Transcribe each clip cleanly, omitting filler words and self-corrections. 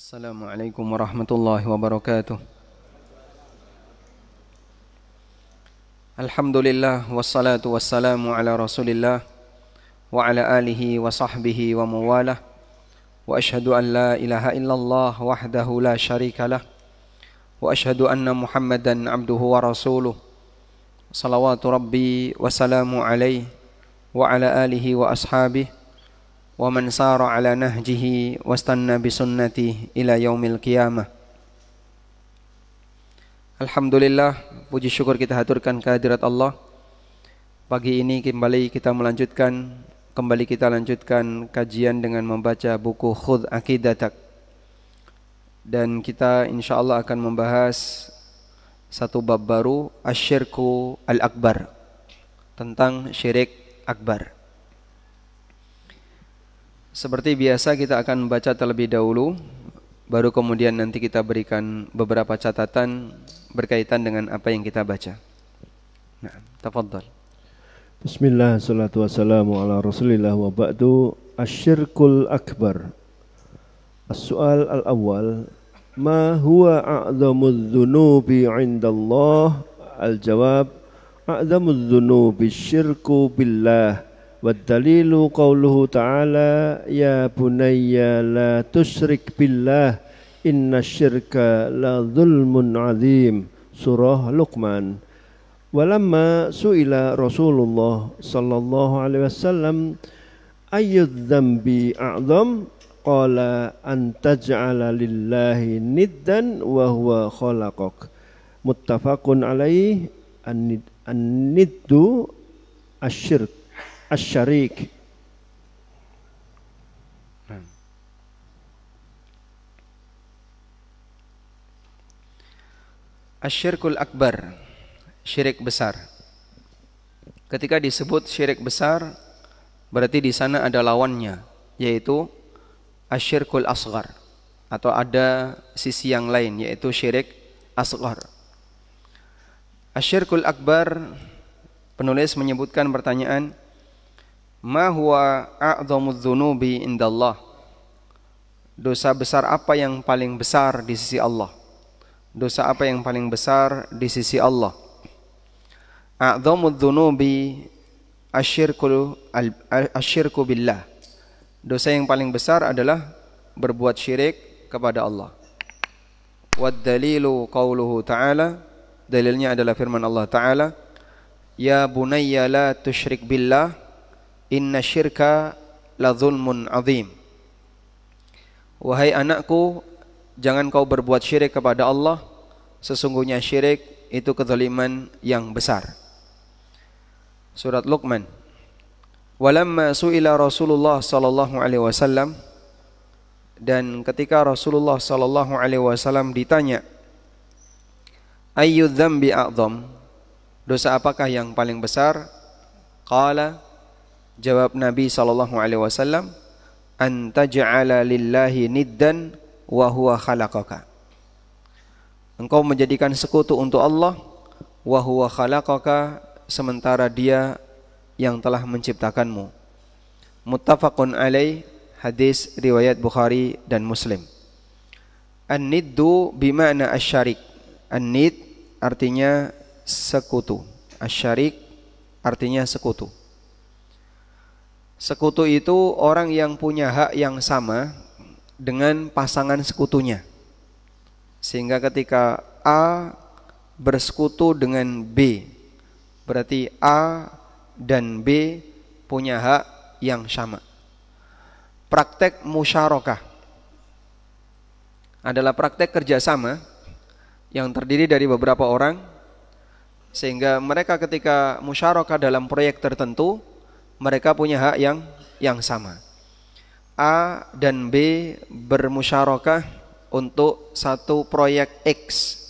Assalamualaikum warahmatullahi wabarakatuh. Alhamdulillah wassalatu wassalamu ala Rasulillah wa ala alihi wa sahbihi wa mawalah. Wa ashhadu an la ilaha illallah wahdahu la syarikalah. Wa ashhadu anna Muhammadan abduhu wa rasuluh. Salawatu rabbi wa salamu alaihi wa ala alihi wa ashabihi wa man sara ala nahjihi wastanna bisunnatihi ila yaumil qiyamah. Alhamdulillah, puji syukur kita haturkan kehadirat Allah. Pagi ini kembali kita lanjutkan kajian dengan membaca buku Khudh Aqidatak. Dan kita insyaallah akan membahas satu bab baru, Asyirku Al-Akbar, tentang syirik akbar. Seperti biasa kita akan membaca terlebih dahulu, baru kemudian nanti kita berikan beberapa catatan berkaitan dengan apa yang kita baca. Nah, tafadhal. Bismillah, salatu wassalamu ala Rasulillah wa ba'du. Asyirkul akbar. As-su'al al-awwal, ma huwa a'zamudz dzunubi 'indallah? Al-jawab, a'zamudz dzunubi syirku billah. والدليل قوله تعالى يا بني لا تشرك بالله إن الشرك لظلم عظيم surah Luqman. ولما سئل رسول الله صلى الله عليه وسلم أي الذنب أعظم قال أن تجعل لله ندا وهو خلقك متفق عليه. الند الشرك Asy-syarik. Asyirkul akbar, syirik besar. Ketika disebut syirik besar, berarti di sana ada lawannya, yaitu asyirkul asghar, atau ada sisi yang lain, yaitu syirik asghar. Asyirkul akbar, penulis menyebutkan pertanyaan, ma huwa a'zamudz dzunubi indallah? Dosa besar apa yang paling besar di sisi Allah? Dosa apa yang paling besar di sisi Allah? A'zamudz dzunubi asyirku billah. Dosa yang paling besar adalah berbuat syirik kepada Allah. Wad dalilu qauluhu ta'ala, dalilnya adalah firman Allah Ta'ala, ya bunayya la tusyrik billah inna syirka la zulmun azim. Wahai anakku, jangan kau berbuat syirik kepada Allah, sesungguhnya syirik itu kezaliman yang besar. Surat Luqman. Walamma su'ila Rasulullah sallallahu alaihi wasallam, dan ketika Rasulullah sallallahu alaihi wasallam ditanya, ayyu dzambi a'zam? Dosa apakah yang paling besar? Qala, jawab Nabi SAW, anta ja'ala lillahi niddan wa huwa khalaqaka. Engkau menjadikan sekutu untuk Allah, wa huwa khalaqaka, sementara Dia yang telah menciptakanmu. Muttafaqun alaih, hadis riwayat Bukhari dan Muslim. An-niddu bima'na asy-syarik. An-nid artinya sekutu. Asy-syarik artinya sekutu. Sekutu itu orang yang punya hak yang sama dengan pasangan sekutunya. Sehingga ketika A bersekutu dengan B, berarti A dan B punya hak yang sama. Praktek musyarakah adalah praktek kerjasama yang terdiri dari beberapa orang, sehingga mereka ketika musyarakah dalam proyek tertentu, mereka punya hak yang sama. A dan B bermusyarakah untuk satu proyek X.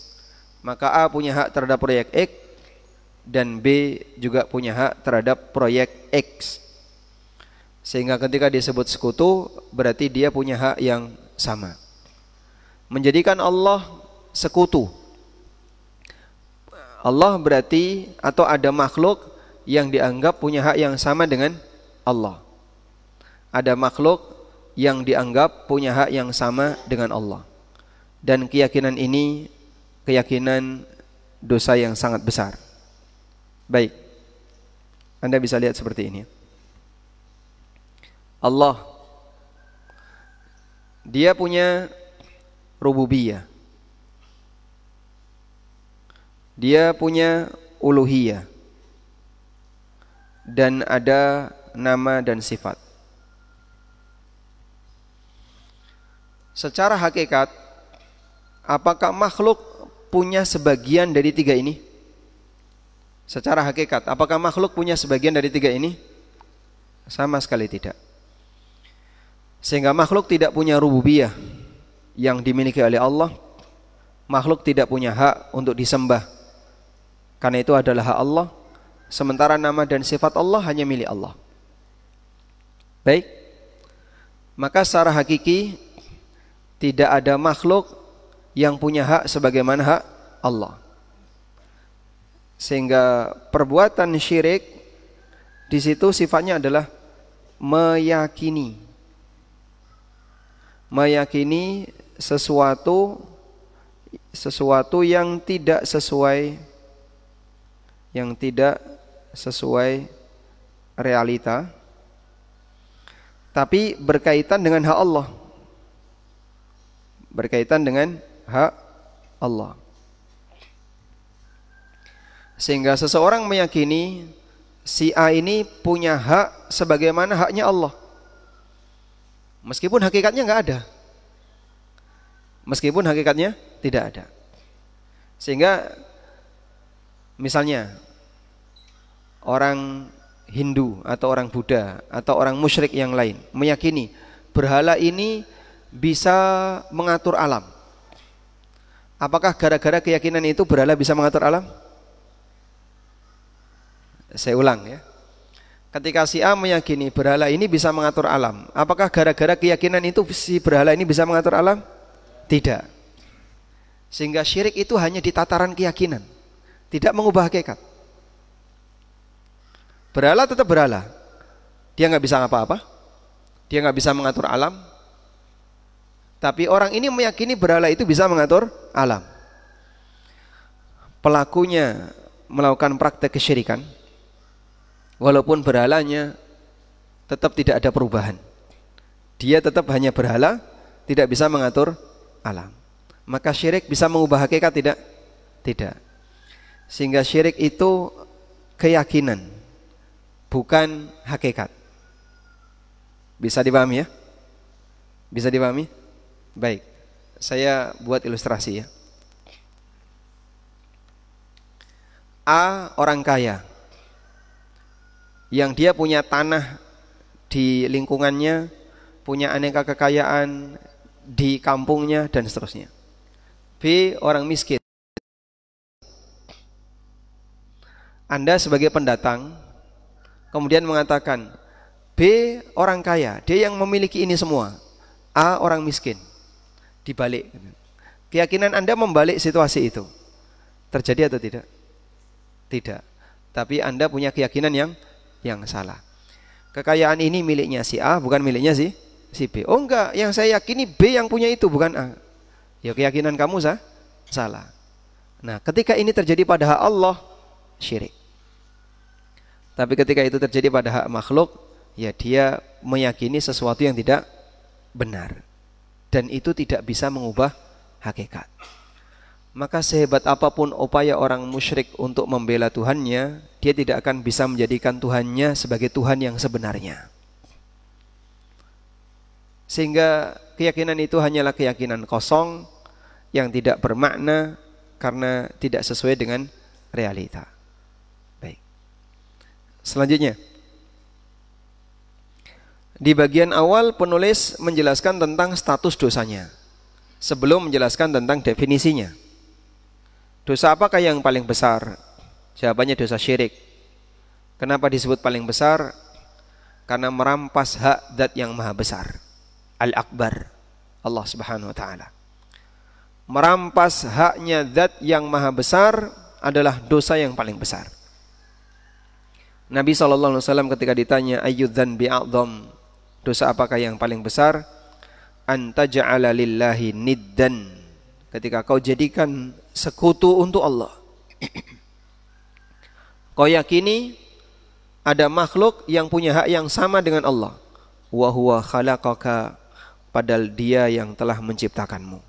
Maka A punya hak terhadap proyek X dan B juga punya hak terhadap proyek X. Sehingga ketika disebut sekutu, berarti dia punya hak yang sama. Menjadikan Allah sekutu. Allah berarti, atau ada makhluk yang dianggap punya hak yang sama dengan Allah. Ada makhluk yang dianggap punya hak yang sama dengan Allah. Dan keyakinan ini keyakinan dosa yang sangat besar. Baik, Anda bisa lihat seperti ini. Allah, Dia punya rububiyah, Dia punya uluhiyah, dan ada nama dan sifat. Secara hakikat, apakah makhluk punya sebagian dari tiga ini? Secara hakikat, apakah makhluk punya sebagian dari tiga ini? Sama sekali tidak. Sehingga makhluk tidak punya rububiyah yang dimiliki oleh Allah. Makhluk tidak punya hak untuk disembah, karena itu adalah hak Allah. Sementara nama dan sifat Allah hanya milik Allah. Baik, maka secara hakiki tidak ada makhluk yang punya hak sebagaimana hak Allah. Sehingga perbuatan syirik di situ sifatnya adalah meyakini sesuatu yang tidak sesuai realita, tapi berkaitan dengan hak Allah. Berkaitan dengan hak Allah. Sehingga seseorang meyakini si A ini punya hak sebagaimana haknya Allah, meskipun hakikatnya enggak ada. Meskipun hakikatnya tidak ada. Sehingga misalnya orang Hindu atau orang Buddha atau orang musyrik yang lain meyakini berhala ini bisa mengatur alam. Apakah gara-gara keyakinan itu berhala bisa mengatur alam? Saya ulang ya. Ketika si A meyakini berhala ini bisa mengatur alam, apakah gara-gara keyakinan itu si berhala ini bisa mengatur alam? Tidak. Sehingga syirik itu hanya di tataran keyakinan, tidak mengubah hakikat. Berhala tetap berhala. Dia nggak bisa apa-apa. Dia nggak bisa mengatur alam. Tapi orang ini meyakini berhala itu bisa mengatur alam. Pelakunya melakukan praktek kesyirikan, walaupun berhalanya tetap tidak ada perubahan. Dia tetap hanya berhala, tidak bisa mengatur alam. Maka syirik bisa mengubah hakikat tidak? Tidak. Sehingga syirik itu keyakinan, bukan hakikat. Bisa dipahami ya? Bisa dipahami? Baik, saya buat ilustrasi ya. A orang kaya yang dia punya tanah di lingkungannya, punya aneka kekayaan di kampungnya dan seterusnya. B orang miskin. Anda sebagai pendatang kemudian mengatakan B orang kaya, dia yang memiliki ini semua. A orang miskin. Dibalik. Keyakinan Anda membalik situasi itu. Terjadi atau tidak? Tidak. Tapi Anda punya keyakinan yang salah. Kekayaan ini miliknya si A, bukan miliknya si B. Oh enggak, yang saya yakini B yang punya itu, bukan A. Ya keyakinan kamu salah. Nah, ketika ini terjadi pada hak Allah, syirik. Tapi ketika itu terjadi pada hak makhluk, ya dia meyakini sesuatu yang tidak benar. Dan itu tidak bisa mengubah hakikat. Maka sehebat apapun upaya orang musyrik untuk membela Tuhannya, dia tidak akan bisa menjadikan Tuhannya sebagai Tuhan yang sebenarnya. Sehingga keyakinan itu hanyalah keyakinan kosong yang tidak bermakna karena tidak sesuai dengan realita. Baik. Selanjutnya, di bagian awal penulis menjelaskan tentang status dosanya sebelum menjelaskan tentang definisinya. Dosa apakah yang paling besar? Jawabannya dosa syirik. Kenapa disebut paling besar? Karena merampas hak zat yang maha besar, Al-Akbar, Allah Subhanahu wa taala. Merampas haknya zat yang maha besar adalah dosa yang paling besar. Nabi SAW ketika ditanya ayyudzanbi a'dzam, Dosa apakah yang paling besar? Anta ja'ala lillahi niddan, ketika kau jadikan sekutu untuk Allah. Kau yakini ada makhluk yang punya hak yang sama dengan Allah. Wa huwa khalaqaka, padahal dia yang telah menciptakanmu.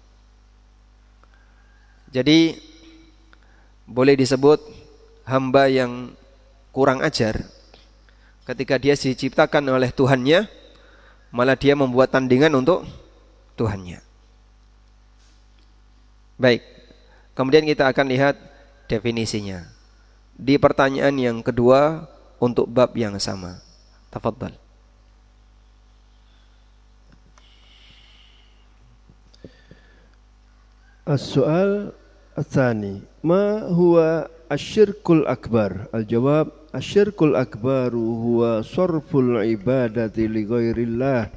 Jadi boleh disebut hamba yang kurang ajar ketika dia diciptakan oleh Tuhannya, malah dia membuat tandingan untuk Tuhannya. Baik, kemudian kita akan lihat definisinya di pertanyaan yang kedua untuk bab yang sama. Tafadhal. As-soal ats-tsani, ma huwa asyirkul akbar? Al-jawab, asyirkul akbaru huwa sarful ibadati li ghairillah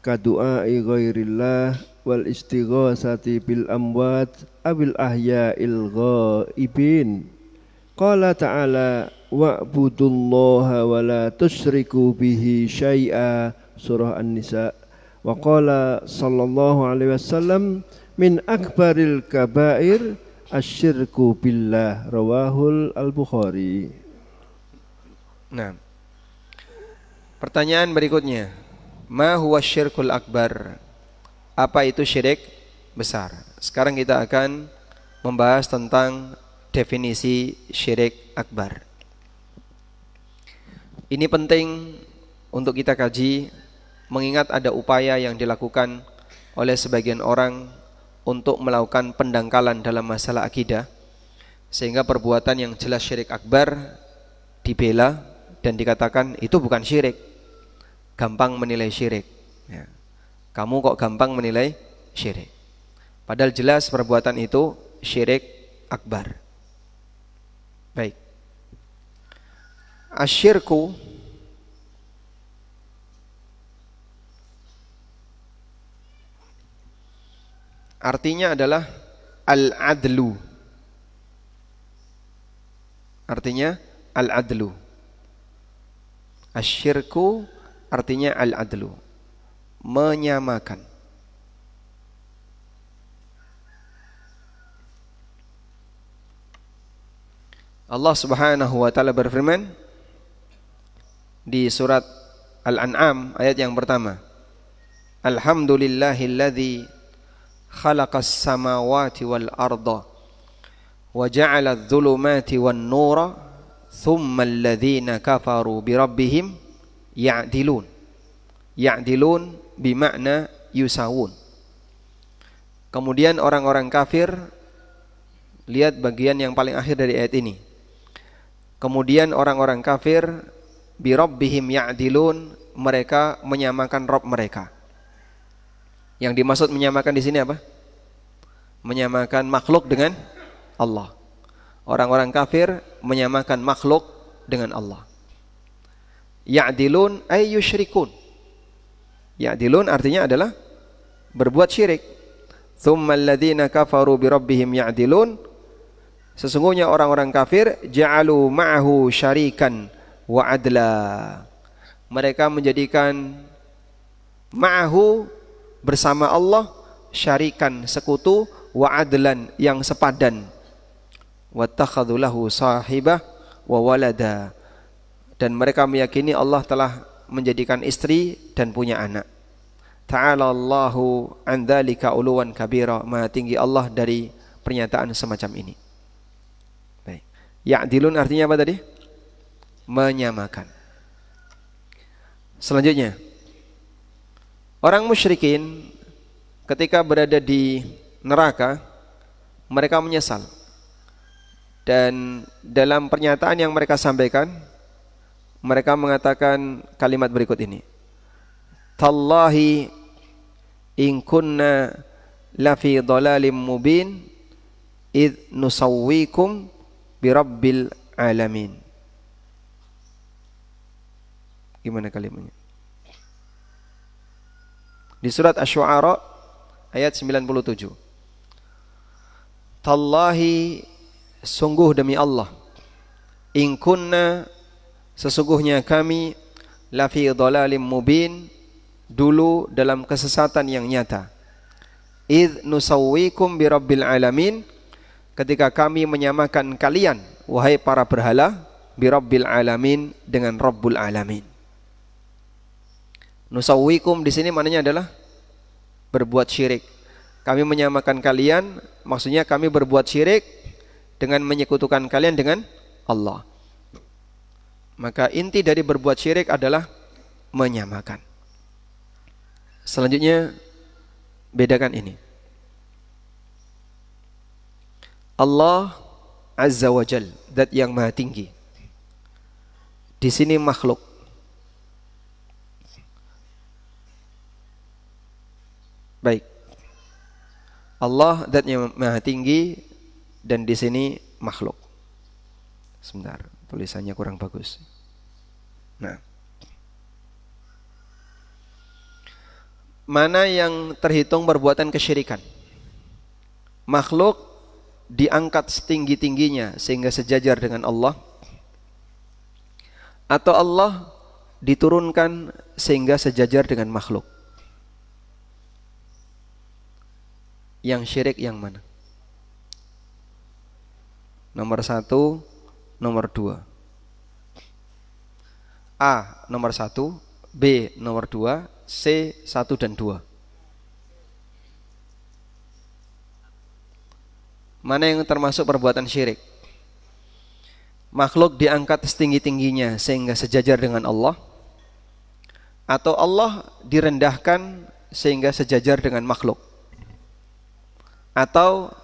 kadu'ai ghairillah wal istighasati bil amwat abil ahya'il ghaibin. Qala ta'ala wa'budullaha wa la tusyriku bihi syai'a, surah An-Nisa. Wa qala sallallahu alaihi wasallam min akbaril kabair asyirku billah, rawahul al-Bukhari. Nah, pertanyaan berikutnya, ma huwa syirkul akbar? Apa itu syirik besar? Sekarang kita akan membahas tentang definisi syirik akbar. Ini penting untuk kita kaji, mengingat ada upaya yang dilakukan oleh sebagian orang untuk melakukan pendangkalan dalam masalah akidah, sehingga perbuatan yang jelas syirik akbar dibela dan dikatakan itu bukan syirik, gampang menilai syirik ya. Kamu kok gampang menilai syirik, padahal jelas perbuatan itu syirik akbar. Baik, asyirku artinya adalah al-adlu. Artinya al-adlu. Asyirku artinya al-adlu, menyamakan. Allah Subhanahu wa taala berfirman di surat Al-An'am ayat yang pertama, alhamdulillahilladzi khalaqas samawati wal arda wa ja'ala adh-dhulumati wan nura thumma alladhina kafaru bi rabbihim ya'dilun. Ya'dilun bimakna yusawun. Kemudian orang-orang kafir, lihat bagian yang paling akhir dari ayat ini. Kemudian orang-orang kafir bi rabbihim ya'dilun, mereka menyamakan Rabb mereka. Yang dimaksud menyamakan di sini apa? Menyamakan makhluk dengan Allah. Orang-orang kafir menyamakan makhluk dengan Allah. Ya'dilun ay yusyrikun. Ya'dilun artinya adalah berbuat syirik. Tsummal ladzina kafaru bi rabbihim ya'dilun. Sesungguhnya orang-orang kafir ja'alu ma'ahu syarikan wa adla. Mereka menjadikan ma'ahu bersama Allah syarikan sekutu wa adlan yang sepadan. Wattakhadhu lahu sahibah wa walada. Dan mereka meyakini Allah telah menjadikan istri dan punya anak. Ta'ala Allahu an dzalika uluwan kabira. Maha tinggi Allah dari pernyataan semacam ini. Baik. Ya'dilun artinya apa tadi? Menyamakan. Selanjutnya, orang musyrikin ketika berada di neraka, mereka menyesal. Dan dalam pernyataan yang mereka sampaikan, mereka mengatakan kalimat berikut ini. Tallahi in kunna lafi dhalalim mubin id nusawwikum birabbil alamin. Gimana kalimatnya? Di surat Asy-Syu'ara ayat 97. Tallahi, sungguh demi Allah, in kunna, sesungguhnya kami, lafi dhalalim mubin, dulu dalam kesesatan yang nyata. Idh nusawwikum birabbil alamin, ketika kami menyamakan kalian wahai para berhala birabbil alamin dengan Rabbul alamin. Nusawwikum di sini maknanya adalah berbuat syirik. Kami menyamakan kalian, maksudnya kami berbuat syirik dengan menyekutukan kalian dengan Allah. Maka inti dari berbuat syirik adalah menyamakan. Selanjutnya bedakan ini. Allah Azza wa Jal, zat yang maha tinggi. Di sini makhluk. Baik. Allah zat yang maha tinggi dan di sini makhluk. Sebentar, tulisannya kurang bagus. Nah. Mana yang terhitung perbuatan kesyirikan? Makhluk diangkat setinggi-tingginya sehingga sejajar dengan Allah, atau Allah diturunkan sehingga sejajar dengan makhluk? Yang syirik yang mana? Nomor 1, nomor 2. A nomor 1, B nomor 2, C 1 dan 2. Mana yang termasuk perbuatan syirik? Makhluk diangkat setinggi-tingginya sehingga sejajar dengan Allah, atau Allah direndahkan sehingga sejajar dengan makhluk, atau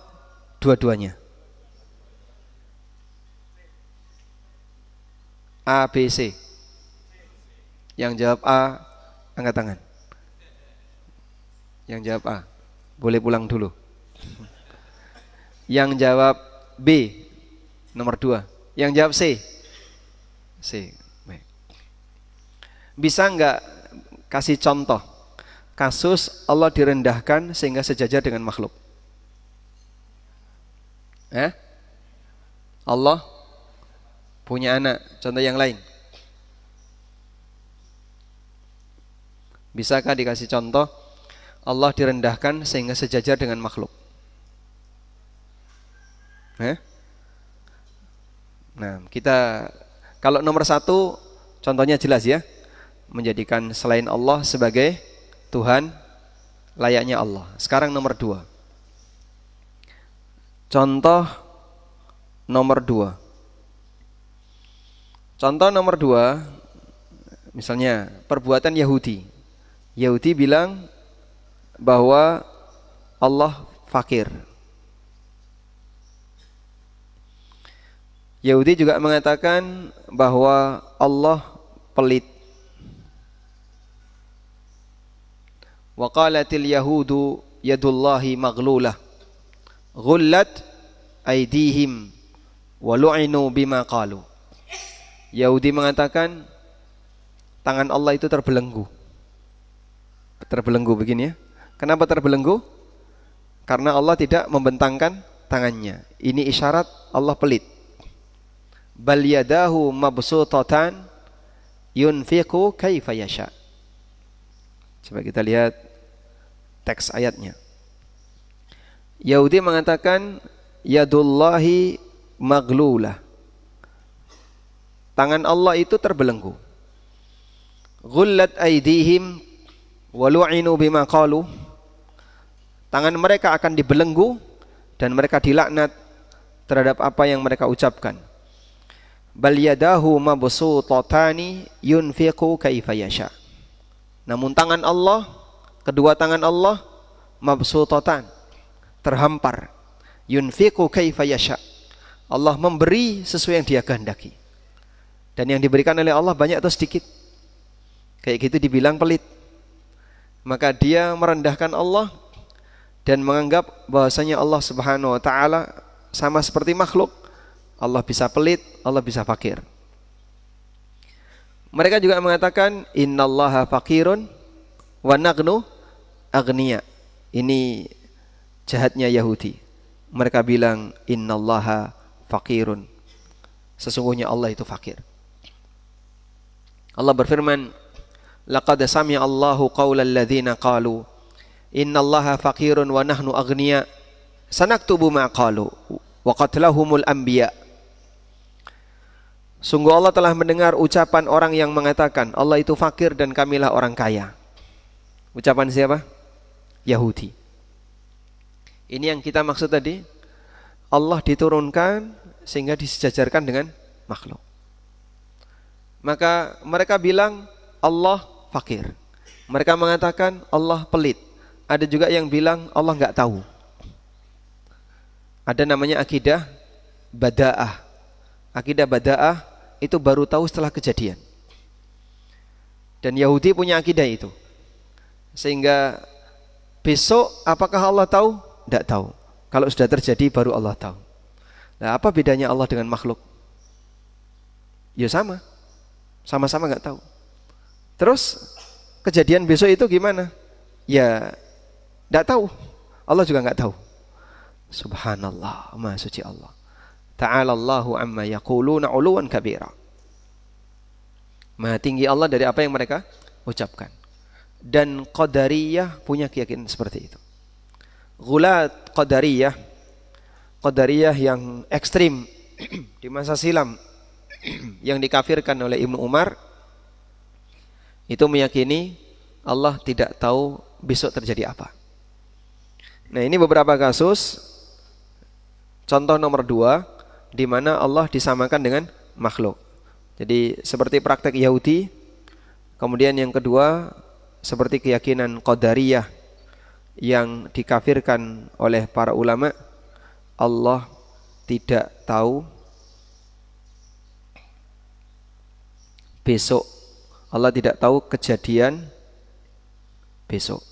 dua-duanya? A, B, C. Yang jawab A angkat tangan. Yang jawab A boleh pulang dulu. Yang jawab B nomor 2. Yang jawab C. C. Baik. Bisa enggak kasih contoh kasus Allah direndahkan sehingga sejajar dengan makhluk? Allah punya anak, contoh yang lain. Bisakah dikasih contoh Allah direndahkan sehingga sejajar dengan makhluk? Nah, kita kalau nomor 1 contohnya jelas ya, menjadikan selain Allah sebagai Tuhan layaknya Allah. Sekarang nomor 2. Contoh nomor 2. Contoh nomor 2, misalnya perbuatan Yahudi. Yahudi bilang bahwa Allah fakir. Yahudi juga mengatakan bahwa Allah pelit. Wa qalatil yahudu yadullahi maghlulah ghullat aydihim wa lu'inu bima qalu. Yahudi mengatakan tangan Allah itu terbelenggu. Terbelenggu begini ya. Kenapa terbelenggu? Karena Allah tidak membentangkan tangannya. Ini isyarat Allah pelit. Bal yadahu mabsutatan yunfiqu kaifa yasha. Coba kita lihat teks ayatnya. Yahudi mengatakan yadullahi maghlulah. Tangan Allah itu terbelenggu. Ghullat aydihim wa lu'inu bima qalu. Tangan mereka akan dibelenggu dan mereka dilaknat terhadap apa yang mereka ucapkan. Bal yadahu mabsutatani yunfiqu kaifa yasha. Namun tangan Allah, kedua tangan Allah mabsutatan, terhampar. Yunfiqu kaifa yasha. Allah memberi sesuai yang Dia kehendaki. Dan yang diberikan oleh Allah banyak atau sedikit? Kayak gitu dibilang pelit. Maka dia merendahkan Allah dan menganggap bahwasanya Allah Subhanahu wa taala sama seperti makhluk. Allah bisa pelit, Allah bisa fakir. Mereka juga mengatakan innallaha faqirun wa nahnu aghnia. Ini jahatnya Yahudi. Mereka bilang innallaha faqirun. Sesungguhnya Allah itu fakir. Allah berfirman, laqad sami'a Allahu qaulal ladzina qalu innallaha faqirun wa nahnu aghnia sanaktubu ma qalu wa qatlahumul anbiya. Sungguh Allah telah mendengar ucapan orang yang mengatakan Allah itu fakir dan kamilah orang kaya. Ucapan siapa? Yahudi. Ini yang kita maksud tadi. Allah diturunkan sehingga disejajarkan dengan makhluk. Maka mereka bilang Allah fakir. Mereka mengatakan Allah pelit. Ada juga yang bilang Allah nggak tahu. Ada namanya akidah bada'ah. Akidah bada'ah itu baru tahu setelah kejadian. Dan Yahudi punya akidah itu. Sehingga besok apakah Allah tahu? Tidak tahu. Kalau sudah terjadi baru Allah tahu. Nah, apa bedanya Allah dengan makhluk? Ya sama. Sama-sama nggak tahu. Terus kejadian besok itu gimana? Ya tidak tahu. Allah juga nggak tahu. Subhanallah, Maha suci Allah. Ta'ala Allahu amma yaquluna 'uluwan kabira. Maha tinggi Allah dari apa yang mereka ucapkan. Dan Qadariyah punya keyakinan seperti itu. Ghulat Qadariyah, Qadariyah yang ekstrim di masa silam yang dikafirkan oleh Ibnu Umar, itu meyakini Allah tidak tahu besok terjadi apa. Nah, ini beberapa kasus. Contoh nomor 2, di mana Allah disamakan dengan makhluk. Jadi seperti praktek Yahudi. Kemudian yang kedua, seperti keyakinan Qadariyah yang dikafirkan oleh para ulama, Allah tidak tahu besok. Allah tidak tahu kejadian besok.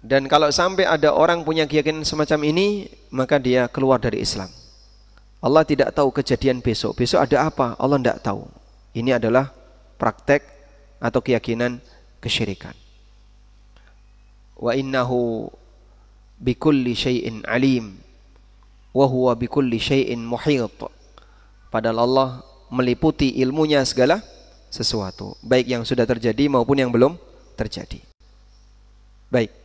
Dan kalau sampai ada orang punya keyakinan semacam ini, maka dia keluar dari Islam. Allah tidak tahu kejadian besok. Besok ada apa? Allah tidak tahu. Ini adalah praktek atau keyakinan kesyirikan. Wa innahu bikulli syai'in alim wa huwa bikulli syai'in muhit. Padahal Allah meliputi ilmunya segala sesuatu, baik yang sudah terjadi maupun yang belum terjadi. Baik.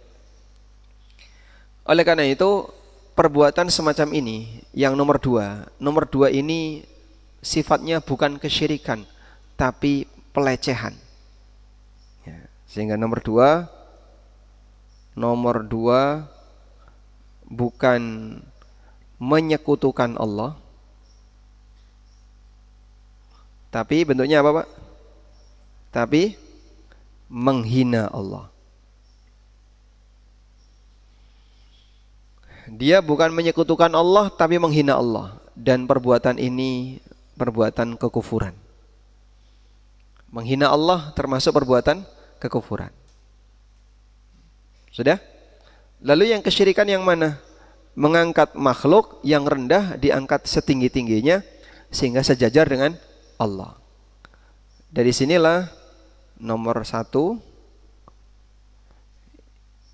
Oleh karena itu, perbuatan semacam ini yang nomor 2. Nomor 2 ini sifatnya bukan kesyirikan, tapi pelecehan. Ya, sehingga nomor 2 bukan menyekutukan Allah, tapi bentuknya apa, Pak? Tapi menghina Allah. Dia bukan menyekutukan Allah, tapi menghina Allah. Dan perbuatan ini perbuatan kekufuran. Menghina Allah termasuk perbuatan kekufuran. Sudah? Lalu yang kesyirikan yang mana? Mengangkat makhluk yang rendah diangkat setinggi-tingginya sehingga sejajar dengan Allah. Dari sinilah nomor 1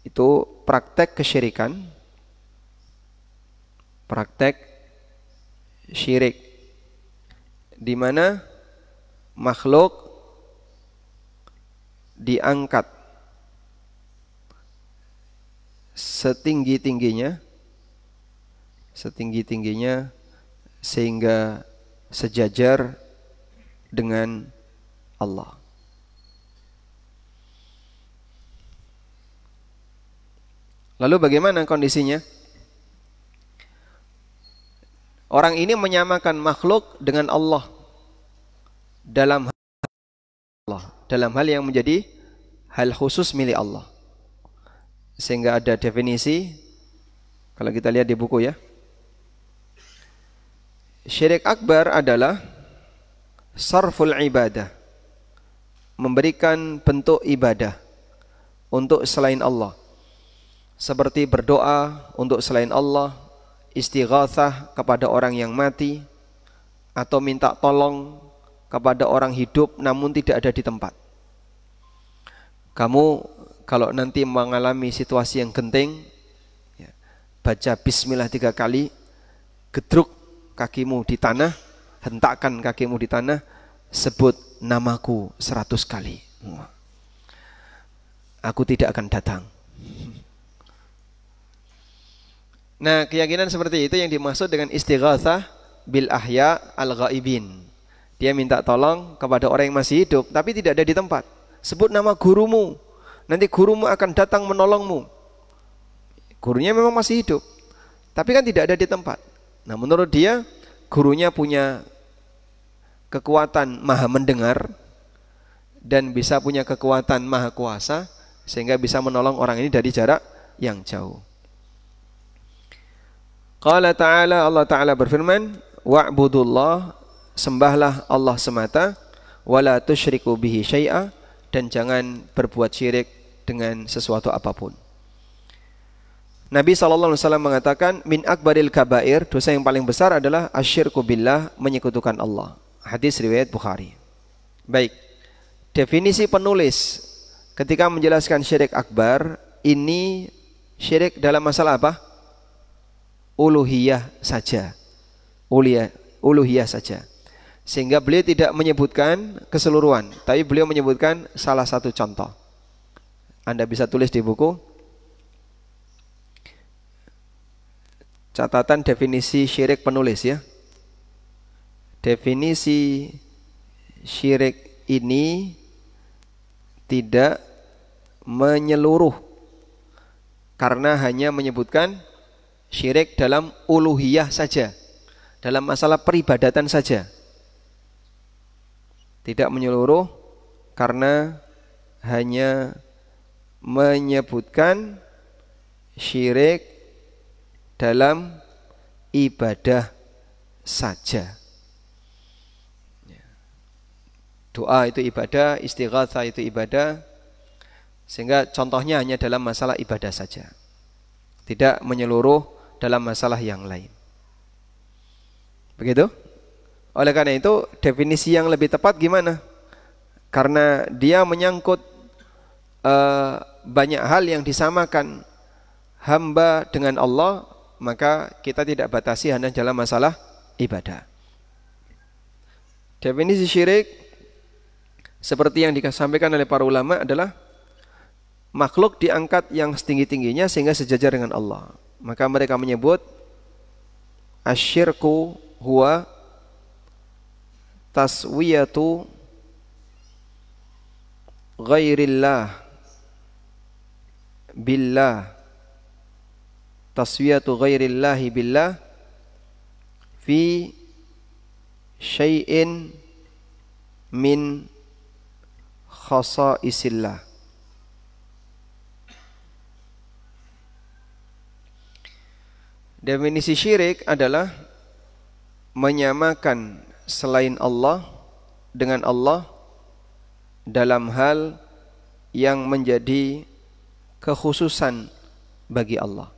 itu praktek kesyirikan. Praktek syirik di mana makhluk diangkat setinggi-tingginya sehingga sejajar dengan Allah. Lalu bagaimana kondisinya? Orang ini menyamakan makhluk dengan Allah dalam hal yang menjadi hal khusus milik Allah. Sehingga ada definisi, kalau kita lihat di buku ya, syirik akbar adalah sarful ibadah, memberikan bentuk ibadah untuk selain Allah, seperti berdoa untuk selain Allah, istighatsah kepada orang yang mati, atau minta tolong kepada orang hidup namun tidak ada di tempat. Kamu kalau nanti mengalami situasi yang genting, ya, baca bismillah 3 kali, gedruk kakimu di tanah, hentakkan kakimu di tanah, sebut namaku 100 kali, aku tidak akan datang. Nah, keyakinan seperti itu yang dimaksud dengan istighatsah bil ahya al-ghaibin. Dia minta tolong kepada orang yang masih hidup tapi tidak ada di tempat. Sebut nama gurumu, nanti gurumu akan datang menolongmu. Gurunya memang masih hidup, tapi kan tidak ada di tempat. Nah, menurut dia, gurunya punya kekuatan maha mendengar dan bisa punya kekuatan maha kuasa sehingga bisa menolong orang ini dari jarak yang jauh. Qala ta'ala, Allah Ta'ala berfirman, wa'budullah, sembahlah Allah semata, wala tusyriku bihi syai'a, dan jangan berbuat syirik dengan sesuatu apapun. Nabi SAW mengatakan, min akbaril kabair, dosa yang paling besar adalah asyirku billah, menyekutukan Allah. Hadis riwayat Bukhari. Baik, definisi penulis ketika menjelaskan syirik akbar, ini syirik dalam masalah apa? Uluhiyah saja. Uluhiyah saja. Sehingga beliau tidak menyebutkan keseluruhan, tapi beliau menyebutkan salah satu contoh. Anda bisa tulis di buku catatan definisi syirik penulis ya. Definisi syirik ini tidak menyeluruh karena hanya menyebutkan syirik dalam uluhiyah saja, dalam masalah peribadatan saja. Tidak menyeluruh karena hanya menyebutkan syirik dalam ibadah saja. Doa itu ibadah, istighatsah itu ibadah, sehingga contohnya hanya dalam masalah ibadah saja, tidak menyeluruh dalam masalah yang lain. Begitu? Oleh karena itu, definisi yang lebih tepat gimana? Karena dia menyangkut banyak hal yang disamakan hamba dengan Allah, maka kita tidak batasi hanya dalam masalah ibadah. Definisi syirik seperti yang disampaikan oleh para ulama adalah makhluk diangkat yang setinggi-tingginya sehingga sejajar dengan Allah. Maka mereka menyebut asyirku huwa taswiyatu ghairillah billah, taswiyatu ghairillahi billah fi syai'in min khasaisillah. Definisi syirik adalah menyamakan selain Allah dengan Allah dalam hal yang menjadi kekhususan bagi Allah.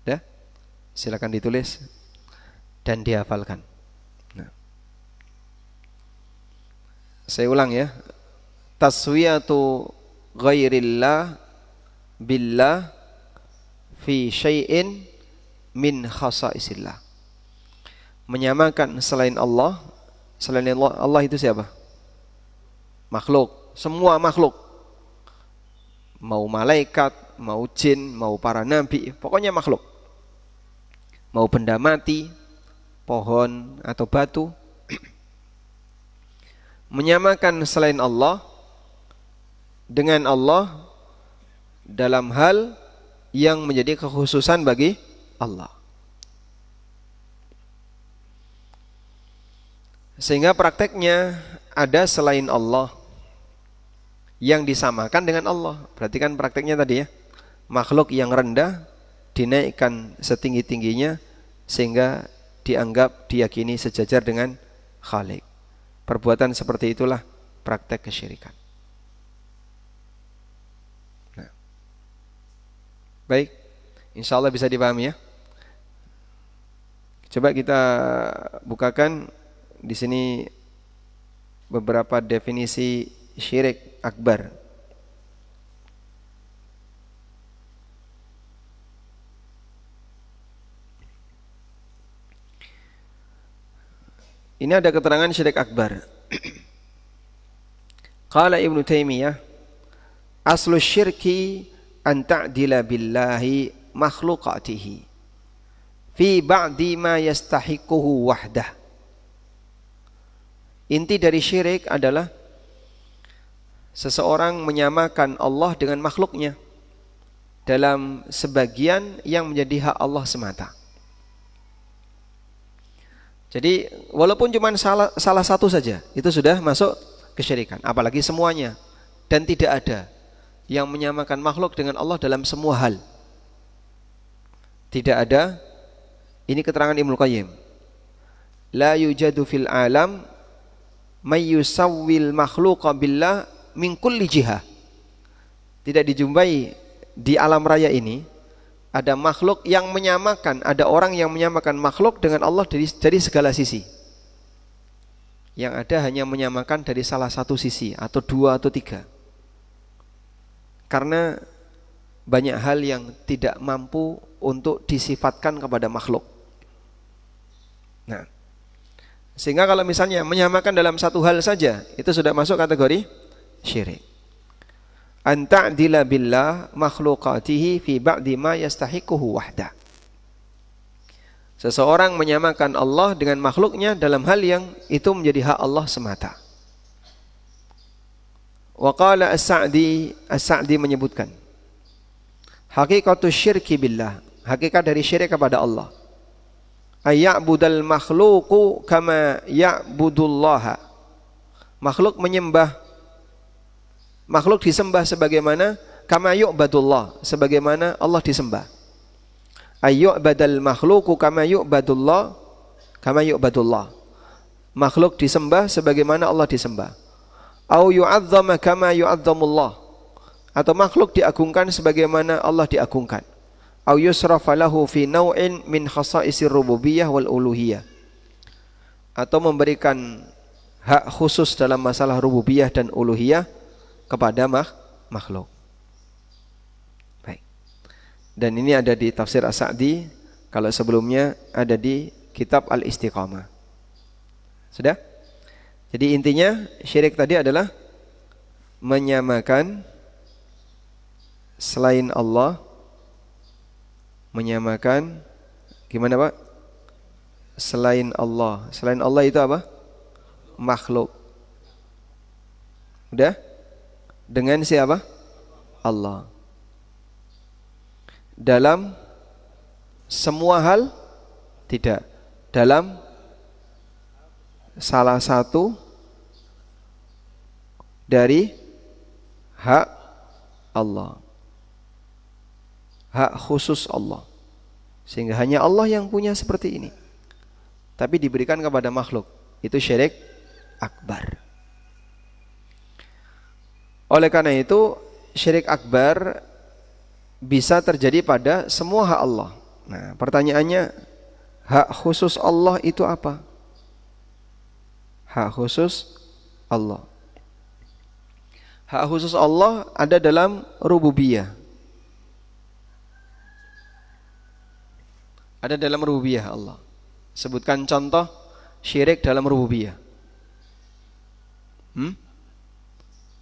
Ya, silakan ditulis dan dihafalkan. Nah, saya ulang ya. Taswiyatu ghairillah billah fi syai'in min khasaisillah. Menyamakan selain Allah. Selain Allah, Allah itu siapa? Makhluk, semua makhluk. Mau malaikat, mau jin, mau para nabi, pokoknya makhluk. Mau benda mati, pohon atau batu. Menyamakan selain Allah dengan Allah dalam hal yang menjadi kekhususan bagi Allah. Sehingga prakteknya ada selain Allah yang disamakan dengan Allah. Berarti kan prakteknya tadi ya, makhluk yang rendah dinaikkan setinggi-tingginya sehingga dianggap diyakini sejajar dengan Khalik. Perbuatan seperti itulah praktek kesyirikan. Nah, baik, insya Allah bisa dipahami ya. Coba kita bukakan di sini beberapa definisi syirik akbar. Ini ada keterangan syirik akbar. Qala Ibnu Taimiyah, aslu syirki an ta'dila billahi makhluqatihi fi ba'di ma yastahiquhu wahdah. Inti dari syirik adalah seseorang menyamakan Allah dengan makhluknya dalam sebagian yang menjadi hak Allah semata. Jadi walaupun cuma salah satu saja, itu sudah masuk kesyirikan, apalagi semuanya. Dan tidak ada yang menyamakan makhluk dengan Allah dalam semua hal. Tidak ada. Ini keterangan Ibnu Qayyim. La yujadu fil alam may yusawwil makhluqa billah min kulli jihah. Tidak dijumpai di alam raya ini ada makhluk yang menyamakan, ada orang yang menyamakan makhluk dengan Allah dari segala sisi. Yang ada hanya menyamakan dari salah satu sisi, atau dua atau tiga. Karena banyak hal yang tidak mampu untuk disifatkan kepada makhluk. Nah, sehingga kalau misalnya menyamakan dalam satu hal saja, itu sudah masuk kategori syirik. An ta'dila billah makhluqatihi fi ba'di ma yastahiquhu wahda. Seseorang menyamakan Allah dengan makhluknya dalam hal yang itu menjadi hak Allah semata. Wa qala As-Sa'di menyebutkan, hakikatus syirki billah, hakikat dari syirik kepada Allah, ayya'budal makhluqu kama ya'budullaha. Makhluk menyembah, makhluk disembah sebagaimana kama yu'badullah, sebagaimana Allah disembah. Ayyu'badal makhluqu kama yu'badullah, kama yu'badullah. Makhluk disembah sebagaimana Allah disembah. Au yu'azzama kama yu'azzamullah, atau makhluk diagungkan sebagaimana Allah diagungkan. Au yusrafa lahu fi naw'in min khasa'isir rububiyyah wal uluhiyah, atau memberikan hak khusus dalam masalah rububiyah dan uluhiyah kepada makhluk. Baik. Dan ini ada di tafsir As-Sa'di, kalau sebelumnya ada di kitab Al-Istiqamah. Sudah? Jadi intinya syirik tadi adalah menyamakan selain Allah, menyamakan gimana Pak? Selain Allah. Selain Allah itu apa? Makhluk. Udah? Dengan siapa? Allah. Dalam semua hal? Tidak. Dalam salah satu dari hak Allah, hak khusus Allah, sehingga hanya Allah yang punya seperti ini, tapi diberikan kepada makhluk. Itu syirik akbar. Oleh karena itu syirik akbar bisa terjadi pada semua hak Allah. Nah, pertanyaannya, hak khusus Allah itu apa? Hak khusus Allah. Hak khusus Allah ada dalam rububiyah. Ada dalam rububiyah Allah. Sebutkan contoh syirik dalam rububiyah.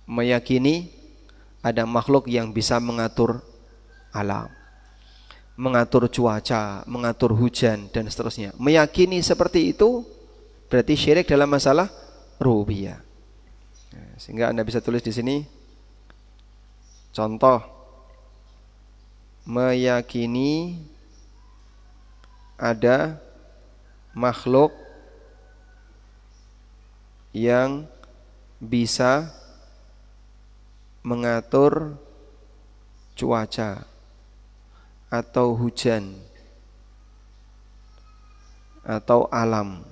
Meyakini ada makhluk yang bisa mengatur alam, mengatur cuaca, mengatur hujan dan seterusnya. Meyakini seperti itu berarti syirik dalam masalah rububiyah. Sehingga Anda bisa tulis di sini contoh meyakini ada makhluk yang bisa mengatur cuaca atau hujan atau alam.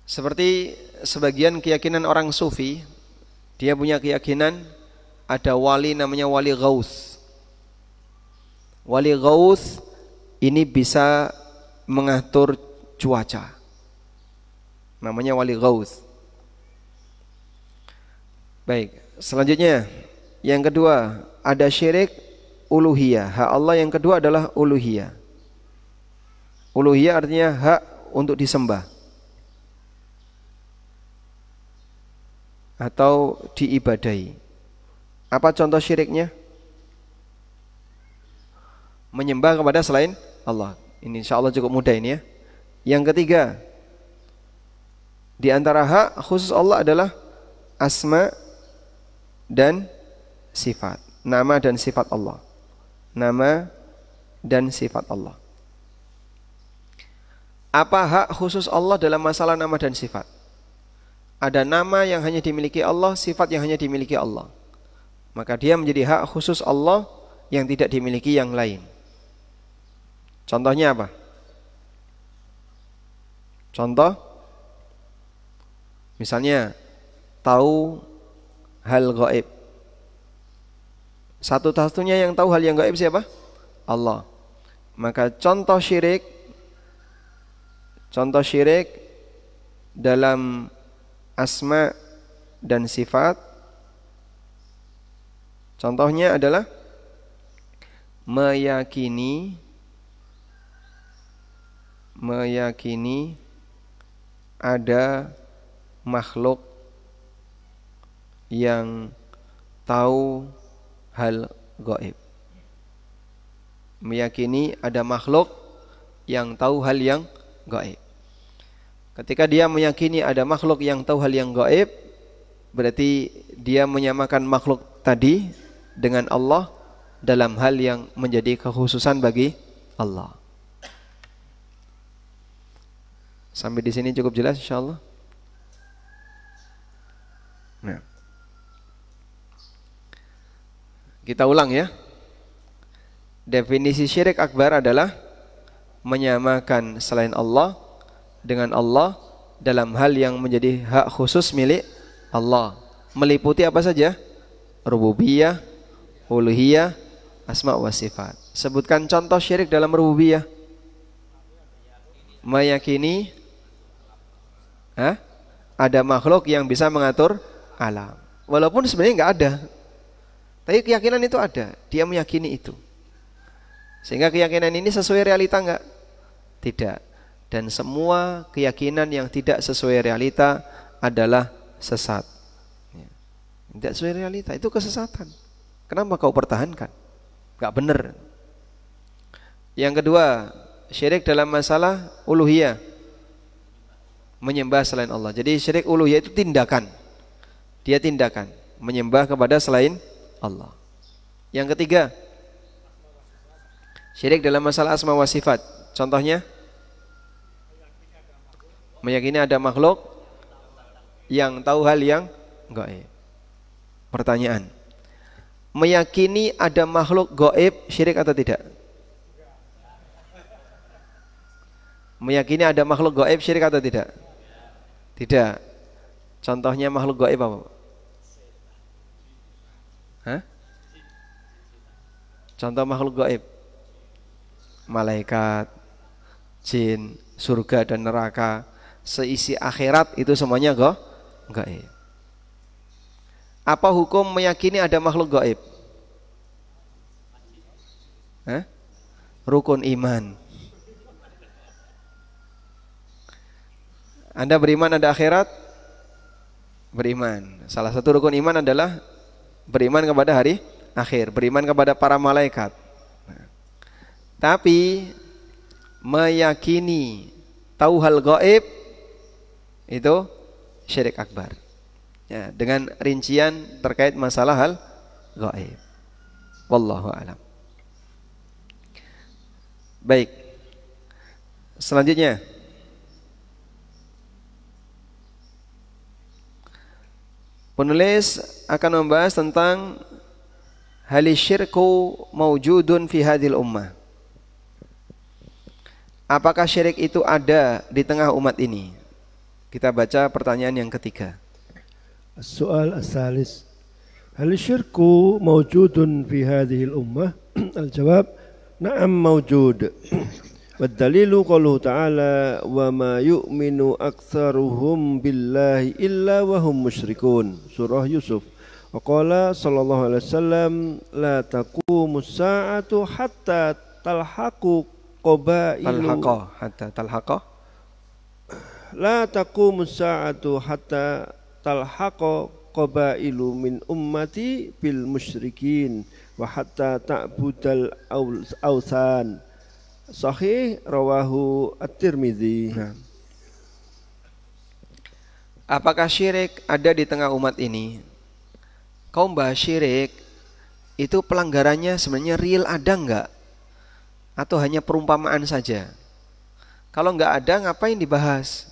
Seperti sebagian keyakinan orang sufi, dia punya keyakinan ada wali namanya wali Ghaus. Wali Ghaus ini bisa mengatur cuaca. Namanya wali Ghaus. Baik, selanjutnya yang kedua ada syirik uluhiyah. Hak Allah yang kedua adalah uluhiyah. Uluhiyah artinya hak untuk disembah atau diibadahi. Apa contoh syiriknya? Menyembah kepada selain Allah. Ini insya Allah cukup mudah ini ya. Yang ketiga, di antara hak khusus Allah adalah asma dan sifat. Nama dan sifat Allah. Nama dan sifat Allah. Apa hak khusus Allah dalam masalah nama dan sifat? Ada nama yang hanya dimiliki Allah, sifat yang hanya dimiliki Allah. Maka dia menjadi hak khusus Allah yang tidak dimiliki yang lain. Contohnya apa? Contoh, misalnya tahu hal gaib. Satu-satunya yang tahu hal yang gaib siapa? Allah. Maka contoh syirik dalam asma dan sifat, contohnya adalah meyakini ada makhluk yang tahu hal gaib. Meyakini ada makhluk yang tahu hal yang gaib. Ketika dia meyakini ada makhluk yang tahu hal yang gaib, berarti dia menyamakan makhluk tadi dengan Allah dalam hal yang menjadi kekhususan bagi Allah. Sampai di sini cukup jelas insyaallah. Nah, kita ulang ya. Definisi syirik akbar adalah menyamakan selain Allah dengan Allah dalam hal yang menjadi hak khusus milik Allah. Meliputi apa saja? Rububiyah, uluhiyah, asma wa sifat. Sebutkan contoh syirik dalam rububiyah. Meyakini ada makhluk yang bisa mengatur alam. Walaupun sebenarnya enggak ada. Tapi keyakinan itu ada. Dia meyakini itu. Sehingga keyakinan ini sesuai realita enggak? Tidak. Dan semua keyakinan yang tidak sesuai realita adalah sesat. Tidak sesuai realita, itu kesesatan. Kenapa kau pertahankan? Enggak benar. Yang kedua, syirik dalam masalah uluhiyah. Menyembah selain Allah. Jadi syirik uluhiyah itu tindakan. Dia tindakan. Menyembah kepada selain Allah. Yang ketiga, syirik dalam masalah asma wa sifat. Contohnya, meyakini ada makhluk yang tahu hal yang gaib. Pertanyaan, meyakini ada makhluk gaib syirik atau tidak? Meyakini ada makhluk gaib syirik atau tidak? Tidak. Contohnya makhluk gaib apa? Contoh makhluk gaib. Malaikat, jin, surga dan neraka, seisi akhirat itu semuanya gaib. Apa hukum meyakini ada makhluk gaib? Rukun iman. Anda beriman ada akhirat? Beriman. Salah satu rukun iman adalah beriman kepada hari akhir, beriman kepada para malaikat. Tapi meyakini tahu hal gaib itu syirik akbar. Ya, dengan rincian terkait masalah hal gaib. Wallahu a'lam. Baik. Selanjutnya, penulis akan membahas tentang hal syirku mawjudun fi hadhil ummah. Apakah syirik itu ada di tengah umat ini? Kita baca pertanyaan yang ketiga. Soal asalis, hal syirku mawjudun fi hadhil ummah? Al-jawab, na'am mawjud. والدليل قوله تعالى وما يؤمن أكثرهم بالله إلا وهم مشركون surah Yusuf. وقال صلى الله عليه وسلم لا تقوم الساعة حتى qabailu hatta talhaqa la taqumus sa'atu hatta talhaqa qabailu min ummati bil musyrikin wa hatta ta'budal awthan. Sahih rawahu At-Tirmidzi. Nah. Apakah syirik ada di tengah umat ini? Kau bahas syirik, itu pelanggarannya sebenarnya real ada enggak? Atau hanya perumpamaan saja? Kalau enggak ada, ngapain dibahas?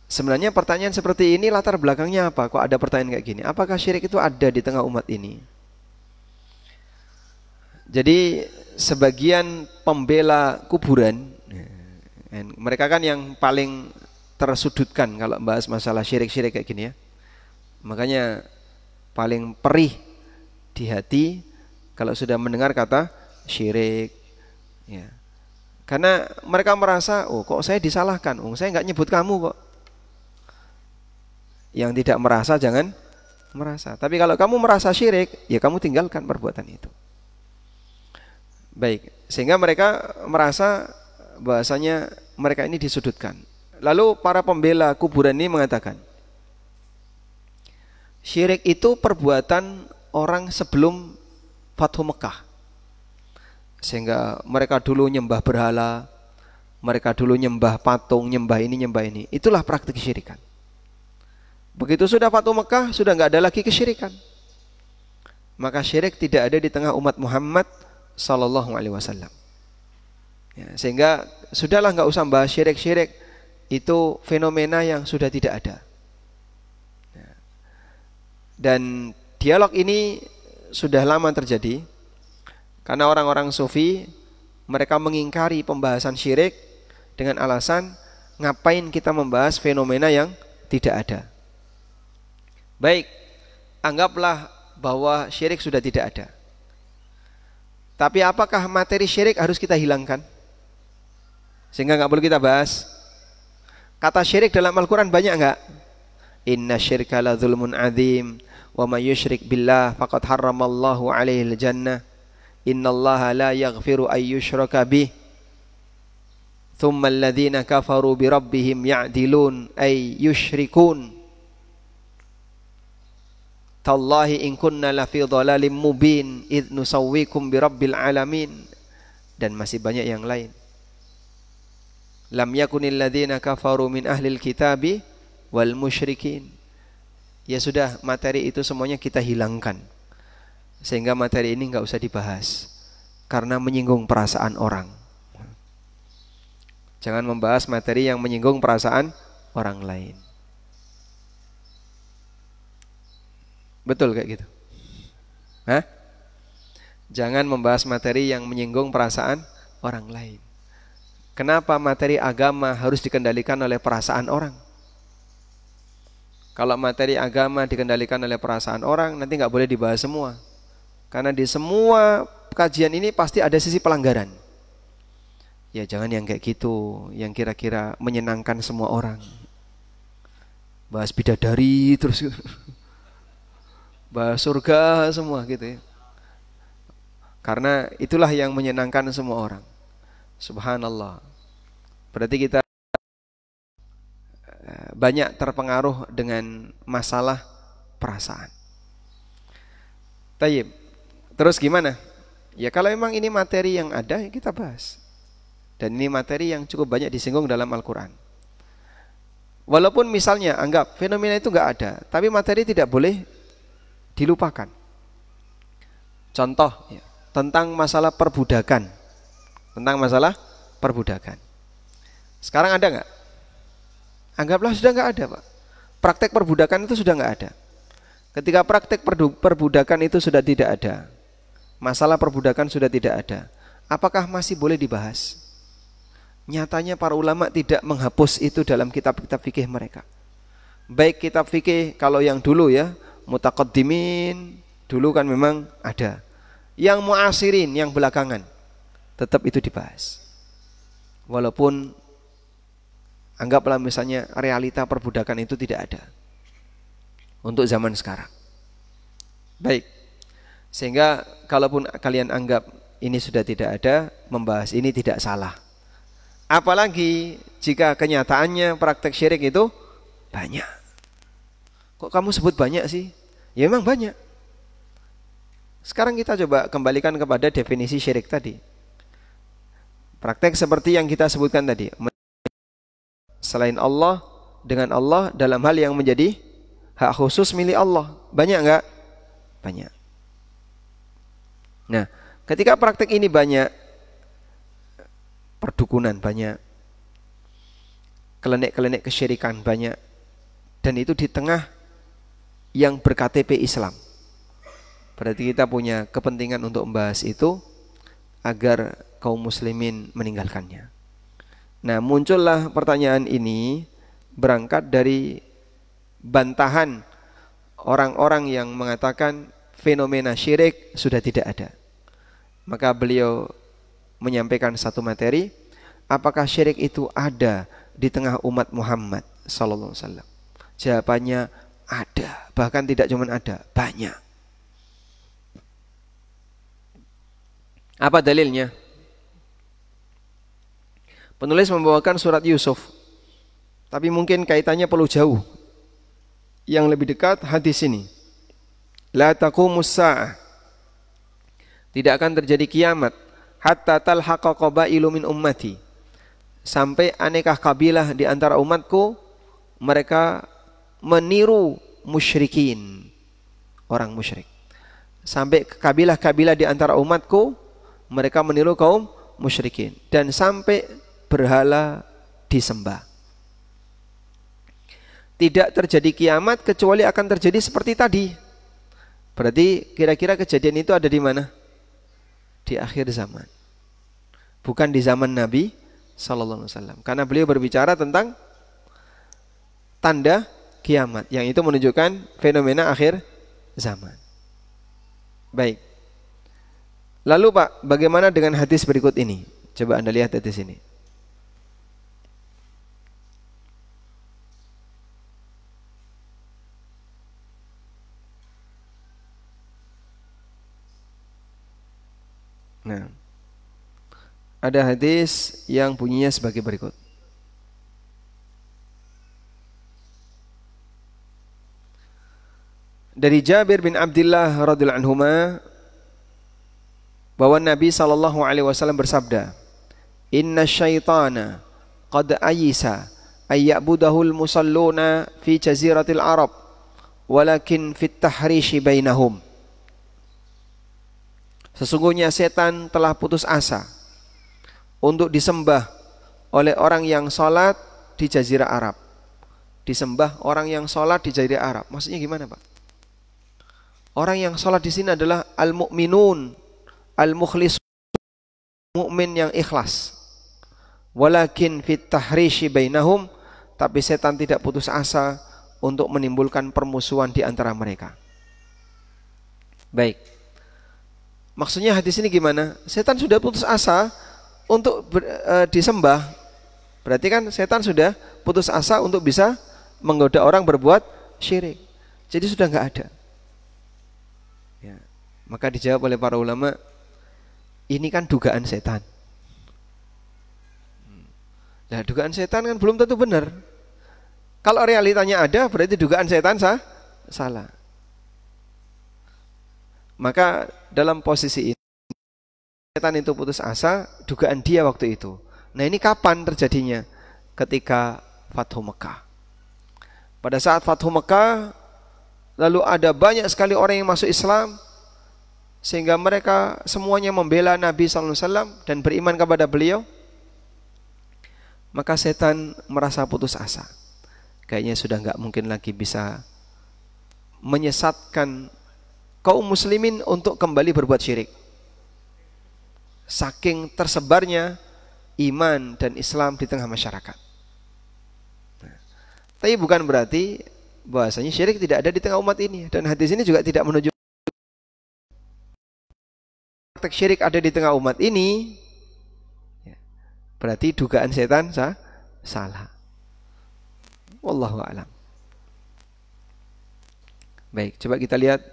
Sebenarnya pertanyaan seperti ini latar belakangnya apa? Kok ada pertanyaan kayak gini? Apakah syirik itu ada di tengah umat ini? Jadi sebagian pembela kuburan, mereka kan yang paling tersudutkan kalau bahas masalah syirik-syirik kayak gini ya. Makanya paling perih di hati kalau sudah mendengar kata syirik ya. Karena mereka merasa, oh kok saya disalahkan, saya nggak nyebut kamu kok. Yang tidak merasa jangan merasa. Tapi kalau kamu merasa syirik, ya kamu tinggalkan perbuatan itu. Baik, sehingga mereka merasa bahasanya mereka ini disudutkan. Lalu para pembela kuburan ini mengatakan, syirik itu perbuatan orang sebelum Fathu Mekah. Sehingga mereka dulu nyembah berhala, mereka dulu nyembah patung, nyembah ini. Itulah praktik syirikan. Begitu sudah Fathu Mekah, sudah nggak ada lagi kesyirikan. Maka syirik tidak ada di tengah umat Muhammad Sallallahu Alaihi Wasallam. Ya, sehingga sudahlah nggak usah bahas syirik-syirik, itu fenomena yang sudah tidak ada. Ya. Dan dialog ini sudah lama terjadi karena orang-orang sufi mereka mengingkari pembahasan syirik dengan alasan ngapain kita membahas fenomena yang tidak ada. Baik, anggaplah bahwa syirik sudah tidak ada. Tapi apakah materi syirik harus kita hilangkan? Sehingga nggak perlu kita bahas. Kata syirik dalam Al-Quran banyak nggak? Inna syirka la zulmun adzim wa may yusyrik billah faqad harramallahu alaihil jannah innallaha la yaghfiru ay yushraka bih thumma alladhina kafaru bi rabbihim ya'dilun ay yushrikun tallahi in kunna lafi dhalalim mubin idh nusawwikum bi rabbil alamin, dan masih banyak yang lain. Lam yakunil ladzina kafaru min ahlil kitabi wal musyrikin. Ya sudah, materi itu semuanya kita hilangkan. Sehingga materi ini enggak usah dibahas karena menyinggung perasaan orang. Jangan membahas materi yang menyinggung perasaan orang lain. Betul kayak gitu? Hah? Jangan membahas materi yang menyinggung perasaan orang lain. Kenapa materi agama harus dikendalikan oleh perasaan orang? Kalau materi agama dikendalikan oleh perasaan orang, nanti nggak boleh dibahas semua. Karena di semua kajian ini pasti ada sisi pelanggaran. Ya jangan yang kayak gitu, yang kira-kira menyenangkan semua orang. Bahas bidadari terus bahas surga semua gitu ya. Karena itulah yang menyenangkan semua orang. Subhanallah. Berarti kita banyak terpengaruh dengan masalah perasaan. Tayyib. Terus gimana? Ya kalau memang ini materi yang ada, ya kita bahas. Dan ini materi yang cukup banyak disinggung dalam Al-Quran. Walaupun misalnya anggap fenomena itu enggak ada, tapi materi tidak boleh dilupakan. Contoh ya, tentang masalah perbudakan. Tentang masalah perbudakan. Sekarang ada enggak? Anggaplah sudah enggak ada, Pak. Praktek perbudakan itu sudah enggak ada. Ketika praktek perbudakan itu sudah tidak ada, masalah perbudakan sudah tidak ada, apakah masih boleh dibahas? Nyatanya para ulama tidak menghapus itu dalam kitab-kitab fikih mereka. Baik kitab fikih kalau yang dulu ya, mutaqaddimin, dulu kan memang ada. Yang muasirin, yang belakangan, tetap itu dibahas. Walaupun anggaplah misalnya realita perbudakan itu tidak ada untuk zaman sekarang. Baik. Sehingga kalaupun kalian anggap ini sudah tidak ada, membahas ini tidak salah. Apalagi jika kenyataannya praktek syirik itu banyak. Kok kamu sebut banyak sih? Ya memang banyak. Sekarang kita coba kembalikan kepada definisi syirik tadi. Praktek seperti yang kita sebutkan tadi. Selain Allah, dengan Allah dalam hal yang menjadi hak khusus milik Allah. Banyak enggak? Banyak. Nah, ketika praktek ini banyak, perdukunan banyak, kelenek-kelenek kesyirikan banyak, dan itu di tengah yang ber-KTP Islam. Berarti kita punya kepentingan untuk membahas itu agar kaum muslimin meninggalkannya. Nah, muncullah pertanyaan ini berangkat dari bantahan orang-orang yang mengatakan fenomena syirik sudah tidak ada. Maka beliau menyampaikan satu materi, apakah syirik itu ada di tengah umat Muhammad sallallahu alaihi wasallam? Jawabannya ada, bahkan tidak cuma ada, banyak. Apa dalilnya? Penulis membawakan surat Yusuf, tapi mungkin kaitannya perlu jauh. Yang lebih dekat hadis ini. La taqumus sa'ah. Tidak akan terjadi kiamat hatta talhaqa qabailu min ummati, sampai aneka kabilah di antara umatku mereka meniru musyrikin, orang musyrik. Sampai kabilah-kabilah di antara umatku mereka meniru kaum musyrikin, dan sampai berhala disembah. Tidak terjadi kiamat kecuali akan terjadi seperti tadi. Berarti kira-kira kejadian itu ada di mana? Di akhir zaman. Bukan di zaman Nabi sallallahu alaihi wasallam. Karena beliau berbicara tentang tanda kiamat, yang itu menunjukkan fenomena akhir zaman. Baik. Lalu Pak, bagaimana dengan hadis berikut ini? Coba Anda lihat hadis ini. Nah, ada hadis yang bunyinya sebagai berikut. Dari Jabir bin Abdullah radhiyallahu anhuma bahwa Nabi sallallahu alaihi wasallam bersabda, "Inna syaitana qad ayisa ay ya'budahul musalluna fi jaziratil Arab, walakin fit tahrishi bainahum." Sesungguhnya setan telah putus asa untuk disembah oleh orang yang sholat di Jazirah Arab. Disembah orang yang sholat di Jazirah Arab. Maksudnya gimana Pak? Orang yang sholat di sini adalah al-mu'minun, al-mukhlis, mukmin yang ikhlas. Walakin fit tahrishi bainahum, tapi setan tidak putus asa untuk menimbulkan permusuhan di antara mereka. Baik. Maksudnya hadis ini gimana? Setan sudah putus asa untuk disembah. Berarti kan setan sudah putus asa untuk bisa menggoda orang berbuat syirik. Jadi sudah enggak ada. Ya. Maka dijawab oleh para ulama, ini kan dugaan setan. Nah, dugaan setan kan belum tentu benar. Kalau realitanya ada, berarti dugaan setan salah. Maka dalam posisi ini setan itu putus asa, dugaan dia waktu itu. Nah, ini kapan terjadinya? Ketika Fathu Mekah. Pada saat Fathu Mekah, lalu ada banyak sekali orang yang masuk Islam, sehingga mereka semuanya membela Nabi sallallahu alaihi wasallam dan beriman kepada beliau. Maka setan merasa putus asa. Kayaknya sudah enggak mungkin lagi bisa menyesatkan kaum muslimin untuk kembali berbuat syirik. Saking tersebarnya iman dan Islam di tengah masyarakat. Nah, tapi bukan berarti bahwasanya syirik tidak ada di tengah umat ini, dan hadis ini juga tidak menunjukkan praktek syirik ada di tengah umat ini. Berarti dugaan setan salah. Wallahu a'lam. Baik, coba kita lihat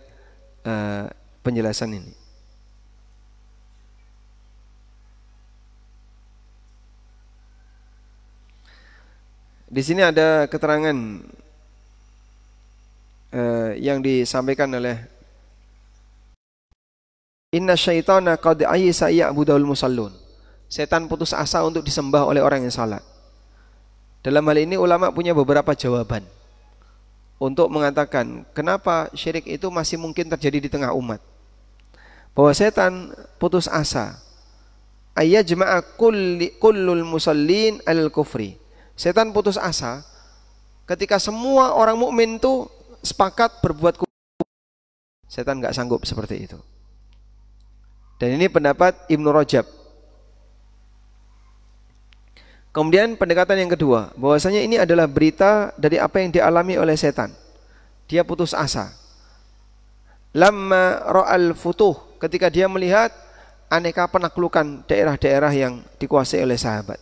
penjelasan ini. Di sini ada keterangan yang disampaikan oleh Inna syaitana qad ayisa ya'budul musallun. Setan putus asa untuk disembah oleh orang yang salat. Dalam hal ini ulama punya beberapa jawaban untuk mengatakan kenapa syirik itu masih mungkin terjadi di tengah umat. Bahwa setan putus asa ayyajma'a kullul musallin al-kufri. Setan putus asa ketika semua orang mukmin itu sepakat berbuat kufur. Setan enggak sanggup seperti itu. Dan ini pendapat Ibnu Rajab. Kemudian pendekatan yang kedua, bahwasanya ini adalah berita dari apa yang dialami oleh setan. Dia putus asa. Lamma ra'al futuh, ketika dia melihat aneka penaklukan daerah-daerah yang dikuasai oleh sahabat.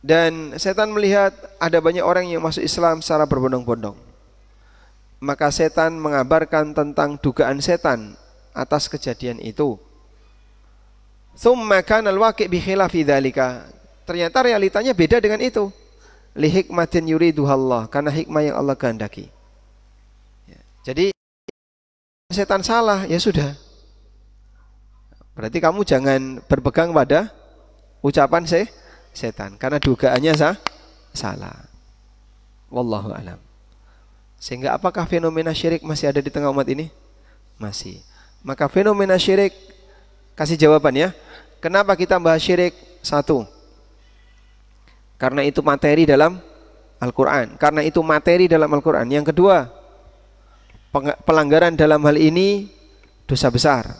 Dan setan melihat ada banyak orang yang masuk Islam secara berbondong-bondong. Maka setan mengabarkan tentang dugaan setan atas kejadian itu. Tsumma kana al-waqi' bi khilafi dzalika. Ternyata realitanya beda dengan itu. Li hikmatin yuriduhallah, karena hikmah yang Allah kehendaki. Ya, jadi setan salah, ya sudah. Berarti kamu jangan berpegang pada ucapan setan karena dugaannya salah. Wallahu alam. Sehingga apakah fenomena syirik masih ada di tengah umat ini? Masih. Maka fenomena syirik, kasih jawaban ya. Kenapa kita bahas syirik? Satu, karena itu materi dalam Al-Quran. Karena itu materi dalam Al-Quran. Yang kedua, pelanggaran dalam hal ini dosa besar.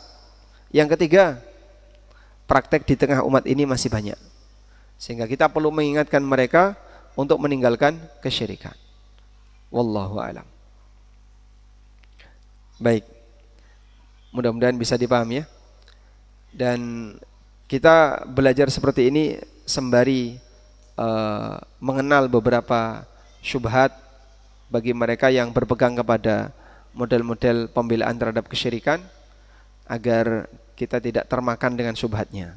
Yang ketiga, praktek di tengah umat ini masih banyak. Sehingga kita perlu mengingatkan mereka untuk meninggalkan kesyirikan. Wallahu a'lam. Baik. Mudah-mudahan bisa dipahami ya. Dan kita belajar seperti ini sembari mengenal beberapa syubhat bagi mereka yang berpegang kepada model-model pembelaan terhadap kesyirikan, agar kita tidak termakan dengan syubhatnya.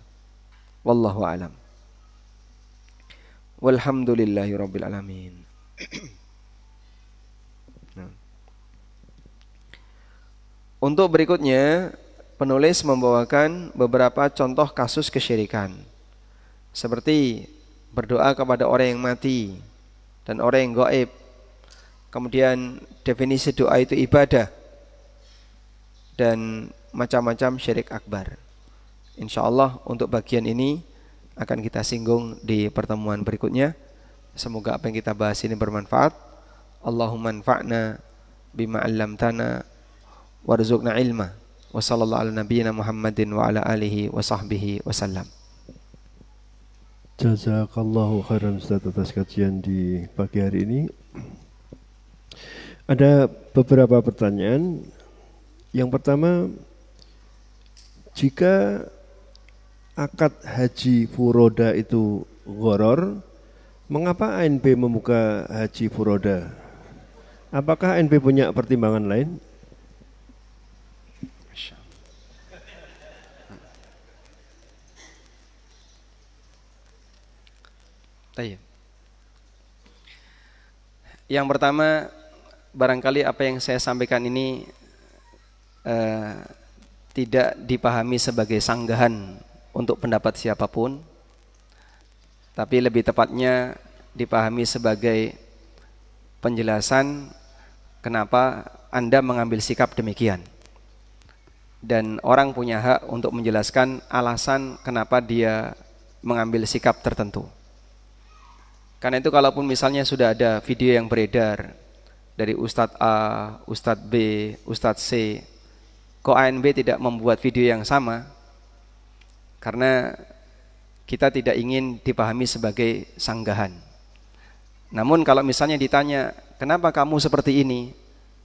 Wallahu a'lam. Walhamdulillahirabbil alamin. Untuk berikutnya, penulis membawakan beberapa contoh kasus kesyirikan, seperti berdoa kepada orang yang mati dan orang yang gaib. Kemudian definisi doa itu ibadah, dan macam-macam syirik akbar. InsyaAllah untuk bagian ini akan kita singgung di pertemuan berikutnya. Semoga apa yang kita bahas ini bermanfaat. Allahumma anfa'na bima 'allamtana warzuqna ilma. Wa sallallahu ala nabiyyina Muhammadin wa ala alihi wa sahbihi wasallam. Jazakallahu khairan Ustaz atas kajian di pagi hari ini. Ada beberapa pertanyaan. Yang pertama, jika akad haji furoda itu gharar, mengapa ANB membuka haji furoda? Apakah ANB punya pertimbangan lain? Yang pertama, barangkali apa yang saya sampaikan ini tidak dipahami sebagai sanggahan untuk pendapat siapapun, tapi lebih tepatnya dipahami sebagai penjelasan kenapa Anda mengambil sikap demikian. Dan orang punya hak untuk menjelaskan alasan kenapa dia mengambil sikap tertentu. Karena itu kalaupun misalnya sudah ada video yang beredar dari Ustadz A, Ustadz B, Ustadz C, kok ANB tidak membuat video yang sama? Karena kita tidak ingin dipahami sebagai sanggahan. Namun kalau misalnya ditanya, kenapa kamu seperti ini?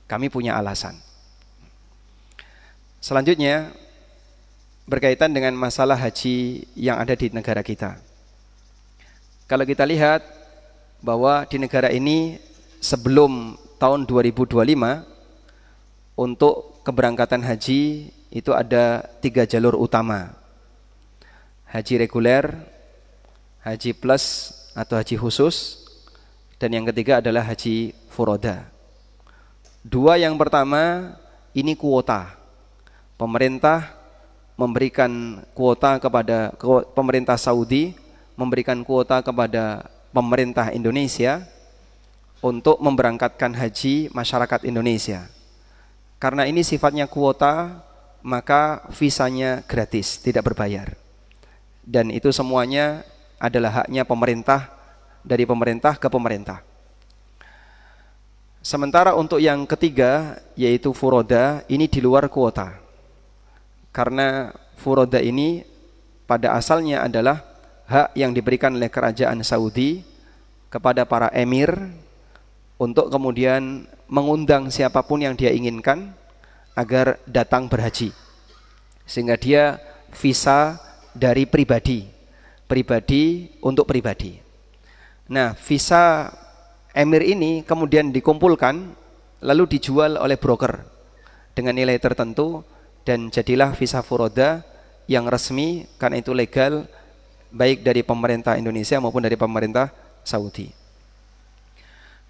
Kami punya alasan. Selanjutnya, berkaitan dengan masalah haji yang ada di negara kita. Kalau kita lihat bahwa di negara ini sebelum tahun 2025 untuk keberangkatan haji itu ada 3 jalur utama. Haji reguler, haji plus atau haji khusus, dan yang ketiga adalah haji furoda. Dua yang pertama ini kuota. Pemerintah memberikan kuota kepada pemerintah Saudi, memberikan kuota kepada pemerintah Indonesia untuk memberangkatkan haji masyarakat Indonesia. Karena ini sifatnya kuota, maka visanya gratis, tidak berbayar. Dan itu semuanya adalah haknya pemerintah, dari pemerintah ke pemerintah. Sementara untuk yang ketiga, yaitu furoda, ini di luar kuota. Karena furoda ini pada asalnya adalah hak yang diberikan oleh kerajaan Saudi kepada para emir untuk kemudian mengundang siapapun yang dia inginkan agar datang berhaji. Sehingga dia visa dari pribadi untuk pribadi. Nah, visa emir ini kemudian dikumpulkan lalu dijual oleh broker dengan nilai tertentu dan jadilah visa furoda yang resmi, karena itu legal baik dari pemerintah Indonesia maupun dari pemerintah Saudi.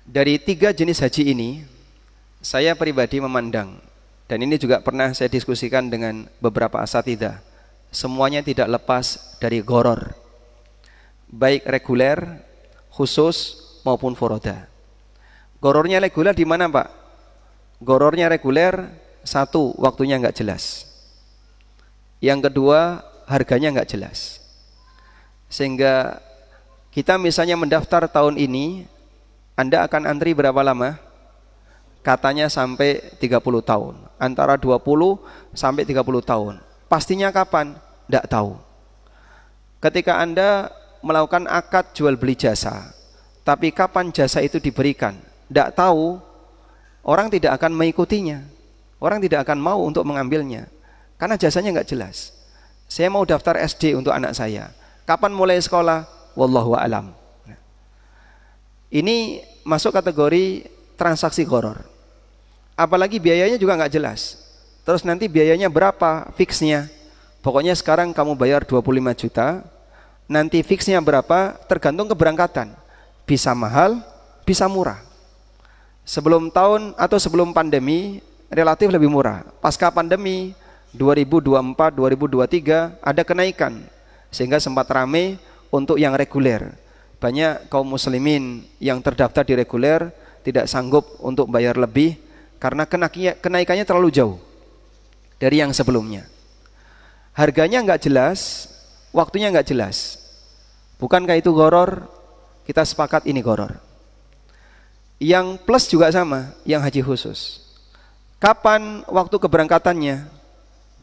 Dari tiga jenis haji ini saya pribadi memandang, dan ini juga pernah saya diskusikan dengan beberapa asatidzah, semuanya tidak lepas dari gharor, baik reguler, khusus maupun furoda. Gorornya reguler di mana, Pak? Gorornya reguler, satu, waktunya nggak jelas. Yang kedua, harganya nggak jelas. Sehingga kita misalnya mendaftar tahun ini, Anda akan antri berapa lama? Katanya sampai 30 tahun. Antara 20 sampai 30 tahun. Pastinya kapan? Nggak tahu. Ketika Anda melakukan akad jual beli jasa, tapi kapan jasa itu diberikan, tidak tahu, orang tidak akan mengikutinya, orang tidak akan mau untuk mengambilnya, karena jasanya nggak jelas. Saya mau daftar SD untuk anak saya, kapan mulai sekolah? Wallahu a'lam. Ini masuk kategori transaksi gharor. Apalagi biayanya juga nggak jelas. Terus nanti biayanya berapa, fixnya? Pokoknya sekarang kamu bayar 25 juta, nanti fixnya berapa, tergantung keberangkatan. Bisa mahal, bisa murah. Sebelum tahun atau sebelum pandemi relatif lebih murah. Pasca pandemi 2024, 2023 ada kenaikan, sehingga sempat ramai untuk yang reguler. Banyak kaum muslimin yang terdaftar di reguler tidak sanggup untuk bayar lebih karena kenaikannya terlalu jauh dari yang sebelumnya. Harganya nggak jelas, waktunya nggak jelas. Bukankah itu gharor? Kita sepakat ini gharor. Yang plus juga sama, yang haji khusus. Kapan waktu keberangkatannya?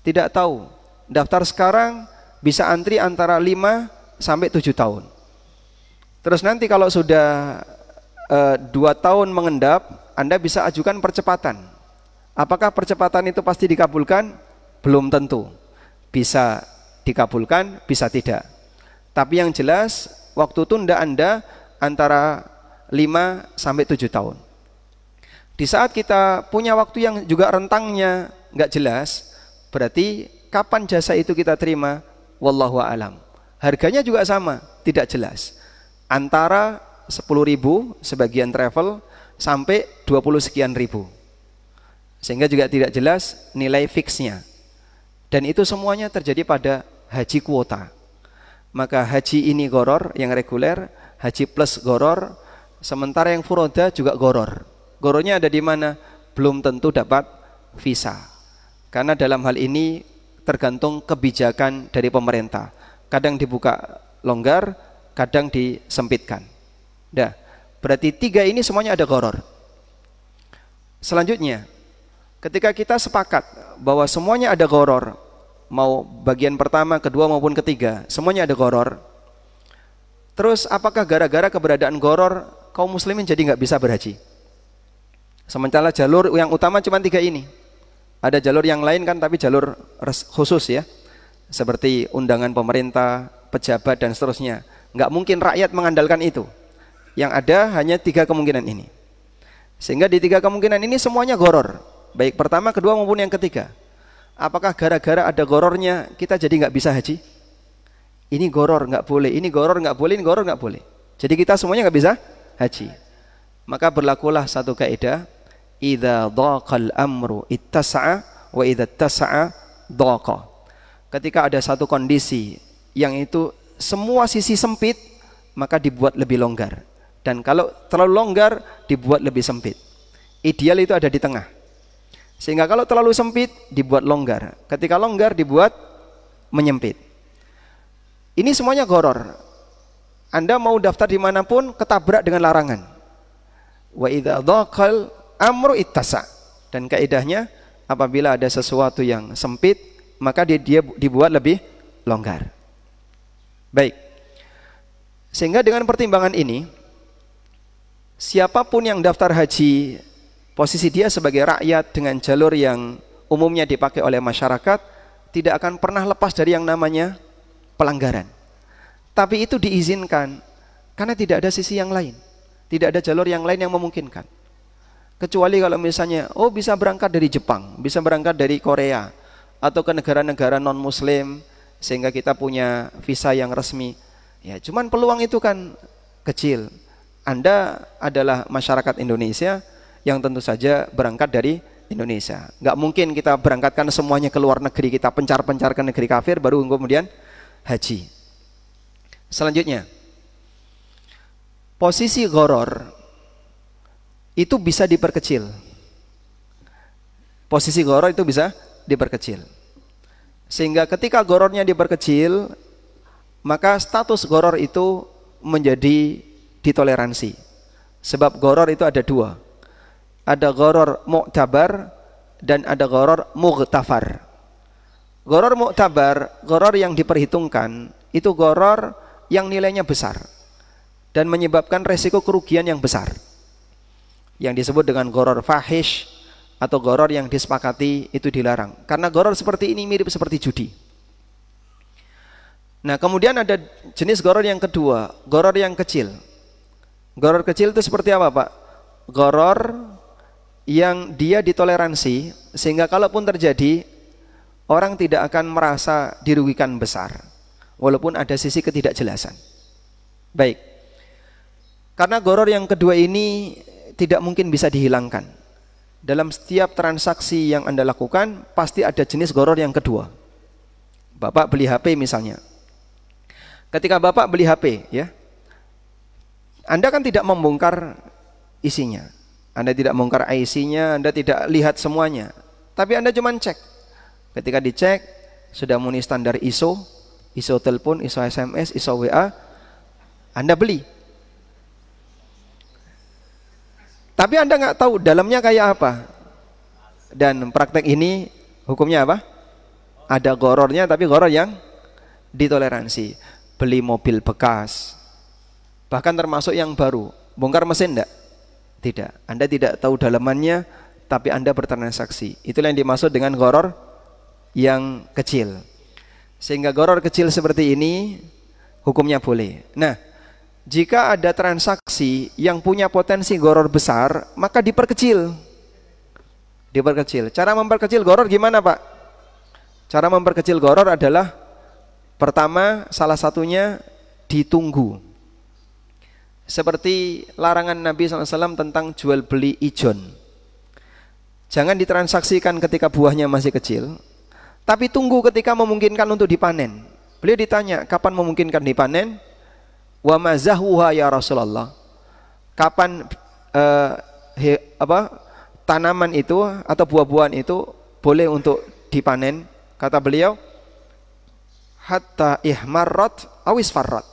Tidak tahu. Daftar sekarang bisa antri antara 5 sampai 7 tahun. Terus nanti kalau sudah 2 tahun mengendap, Anda bisa ajukan percepatan. Apakah percepatan itu pasti dikabulkan? Belum tentu. Bisa dikabulkan, bisa tidak. Tapi yang jelas waktu tunda Anda antara 5 sampai 7 tahun. Di saat kita punya waktu yang juga rentangnya nggak jelas, berarti kapan jasa itu kita terima? Wallahu a'lam. Harganya juga sama, tidak jelas. Antara 10.000 sebagian travel sampai 20 sekian ribu. Sehingga juga tidak jelas nilai fixnya. Dan itu semuanya terjadi pada haji kuota. Maka haji ini gharor yang reguler, haji plus gharor, sementara yang furoda juga gharor. Gharornya ada di mana? Belum tentu dapat visa. Karena dalam hal ini tergantung kebijakan dari pemerintah. Kadang dibuka longgar, kadang disempitkan. Dah, berarti 3 ini semuanya ada gharor. Selanjutnya, ketika kita sepakat bahwa semuanya ada gharor, mau bagian pertama, kedua maupun ketiga, semuanya ada gharor. Terus apakah gara-gara keberadaan gharor kaum muslimin jadi nggak bisa berhaji? Sementara jalur yang utama cuma 3 ini. Ada jalur yang lain kan, tapi jalur khusus ya, seperti undangan pemerintah, pejabat dan seterusnya. Nggak mungkin rakyat mengandalkan itu. Yang ada hanya 3 kemungkinan ini. Sehingga di 3 kemungkinan ini semuanya gharor, baik pertama, kedua maupun yang ketiga. Apakah gara-gara ada gharornya kita jadi nggak bisa haji? Ini gharor nggak boleh, ini gharor nggak boleh, ini gharor nggak boleh. Jadi kita semuanya nggak bisa haji. maka berlakulah satu kaidah, idza dhaqal amru ittasa'a wa idza ittasa'a dhaqa. Ketika ada satu kondisi yang itu semua sisi sempit, maka dibuat lebih longgar. Dan kalau terlalu longgar, dibuat lebih sempit. Ideal itu ada di tengah. Sehingga kalau terlalu sempit, dibuat longgar. Ketika longgar, dibuat menyempit. Ini semuanya gharar. Anda mau daftar dimanapun, ketabrak dengan larangan. Wa idza dhaqal amru ittasa. Dan kaidahnya, apabila ada sesuatu yang sempit, maka dia dibuat lebih longgar. Baik. Sehingga dengan pertimbangan ini, siapapun yang daftar haji, posisi dia sebagai rakyat dengan jalur yang umumnya dipakai oleh masyarakat, tidak akan pernah lepas dari yang namanya pelanggaran. Tapi itu diizinkan karena tidak ada sisi yang lain, tidak ada jalur yang lain yang memungkinkan. Kecuali kalau misalnya, bisa berangkat dari Jepang, bisa berangkat dari Korea, atau ke negara-negara non-muslim, sehingga kita punya visa yang resmi. Ya, cuman peluang itu kan kecil. Anda adalah masyarakat Indonesia yang tentu saja berangkat dari Indonesia. Nggak mungkin kita berangkatkan semuanya ke luar negeri, kita pencar-pencar ke negeri kafir baru kemudian haji. Selanjutnya, posisi gharar itu bisa diperkecil. Posisi gharar itu bisa diperkecil. Sehingga ketika ghararnya diperkecil, maka status gharar itu menjadi ditoleransi. Sebab gharar itu ada dua. Ada gharar mu'tabar dan ada gharar mughtafar. Gharar mu'tabar, gharar yang diperhitungkan, itu gharar yang nilainya besar dan menyebabkan resiko kerugian yang besar, yang disebut dengan gharar fahish atau gharar yang disepakati itu dilarang. Karena gharar seperti ini mirip seperti judi. Nah, kemudian ada jenis gharar yang kedua, gharar yang kecil. Gharar kecil itu seperti apa, Pak? Gharar yang dia ditoleransi sehingga kalaupun terjadi, orang tidak akan merasa dirugikan besar walaupun ada sisi ketidakjelasan. Baik. Karena gharar yang kedua ini tidak mungkin bisa dihilangkan. Dalam setiap transaksi yang Anda lakukan pasti ada jenis gharar yang kedua. Bapak beli HP misalnya. Ketika Bapak beli HP, ya, Anda kan tidak membongkar isinya, Anda tidak membongkar IC-nya, Anda tidak lihat semuanya, tapi Anda cuma cek. Ketika dicek sudah memenuhi standar ISO telepon, ISO SMS, ISO WA, Anda beli. Tapi Anda nggak tahu dalamnya kayak apa. Dan praktek ini hukumnya apa? Ada ghararnya, tapi gharar yang ditoleransi. Beli mobil bekas, bahkan termasuk yang baru, bongkar mesin enggak? Tidak. Anda tidak tahu dalamannya, tapi Anda bertransaksi. Itulah yang dimaksud dengan gharar yang kecil. Sehingga gharar kecil seperti ini hukumnya boleh. Nah, jika ada transaksi yang punya potensi gharar besar, maka diperkecil. Diperkecil. Cara memperkecil gharar gimana, Pak? Cara memperkecil gharar adalah, pertama, salah satunya ditunggu. Seperti larangan Nabi SAW tentang jual beli ijon. Jangan ditransaksikan ketika buahnya masih kecil, tapi tunggu ketika memungkinkan untuk dipanen. Beliau ditanya, kapan memungkinkan dipanen? Wa mazahuha ya Rasulullah. Kapan tanaman itu atau buah-buahan itu boleh untuk dipanen? Kata beliau, hatta ihmarrat awis farrat,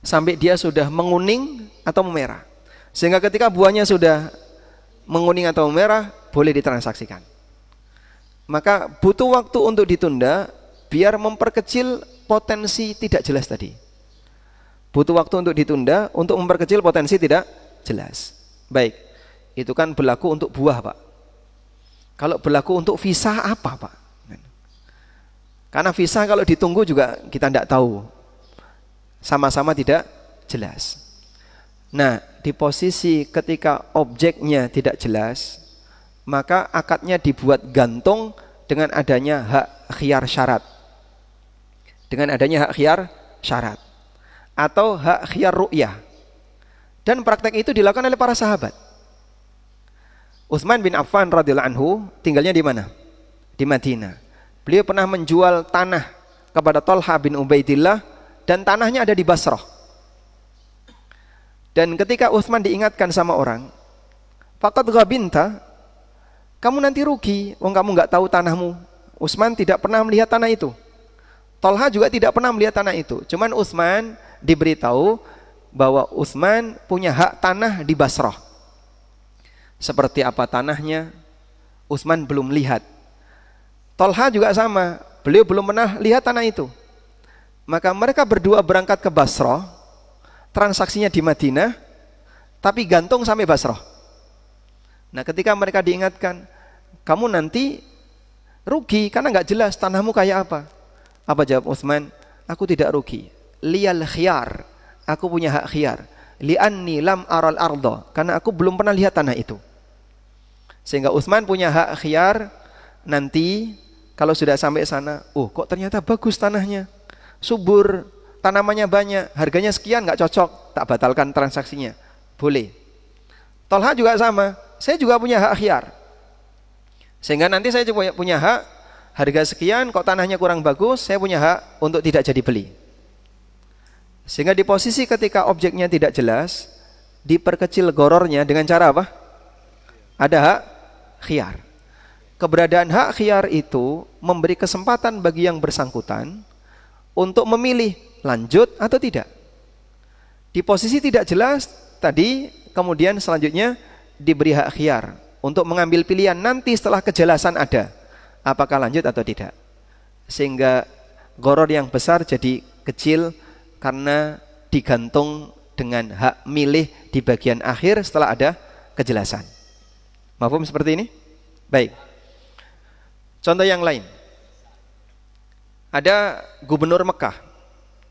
sampai dia sudah menguning atau memerah. Sehingga ketika buahnya sudah menguning atau memerah, boleh ditransaksikan. Maka butuh waktu untuk ditunda biar memperkecil potensi tidak jelas tadi. Butuh waktu untuk ditunda untuk memperkecil potensi tidak jelas. Baik, itu kan berlaku untuk buah, Pak. Kalau berlaku untuk visa apa, Pak? Karena visa kalau ditunggu juga kita tidak tahu, sama-sama tidak jelas. Nah, di posisi ketika objeknya tidak jelas, maka akadnya dibuat gantung dengan adanya hak khiyar syarat. Dengan adanya hak khiyar syarat atau hak khiyar ru'yah. Dan praktek itu dilakukan oleh para sahabat. Utsman bin Affan radhiyallahu anhu tinggalnya di mana? Di Madinah. Beliau pernah menjual tanah kepada Thalha bin Ubaidillah dan tanahnya ada di Basrah. Dan ketika Utsman diingatkan sama orang, faqad ghabinta, kamu nanti rugi, wong kamu nggak tahu tanahmu. Utsman tidak pernah melihat tanah itu. Thalha juga tidak pernah melihat tanah itu. Cuman Utsman diberitahu bahwa Utsman punya hak tanah di Basrah. Seperti apa tanahnya, Utsman belum lihat. Thalha juga sama, beliau belum pernah lihat tanah itu. Maka mereka berdua berangkat ke Basrah, transaksinya di Madinah, tapi gantung sampai Basrah. Nah, ketika mereka diingatkan, kamu nanti rugi karena nggak jelas tanahmu kayak apa. Apa jawab Utsman? Aku tidak rugi. Liyal khiyar, aku punya hak khiyar. Li'anni lam aral arda, karena aku belum pernah lihat tanah itu. Sehingga Utsman punya hak khiyar. Nanti kalau sudah sampai sana, kok ternyata bagus tanahnya, subur, tanamannya banyak, harganya sekian, nggak cocok, tak batalkan transaksinya, boleh. Thalha juga sama, saya juga punya hak khiyar. Sehingga nanti saya juga punya hak, harga sekian, kok tanahnya kurang bagus, saya punya hak untuk tidak jadi beli. Sehingga di posisi ketika objeknya tidak jelas, diperkecil gorornya dengan cara apa? Ada hak khiyar. Keberadaan hak khiyar itu memberi kesempatan bagi yang bersangkutan untuk memilih lanjut atau tidak. Di posisi tidak jelas tadi, kemudian selanjutnya diberi hak khiyar untuk mengambil pilihan nanti setelah kejelasan ada, apakah lanjut atau tidak. Sehingga goror yang besar jadi kecil karena digantung dengan hak milih di bagian akhir setelah ada kejelasan. Mafhum seperti ini? Baik. Contoh yang lain. Ada gubernur Mekah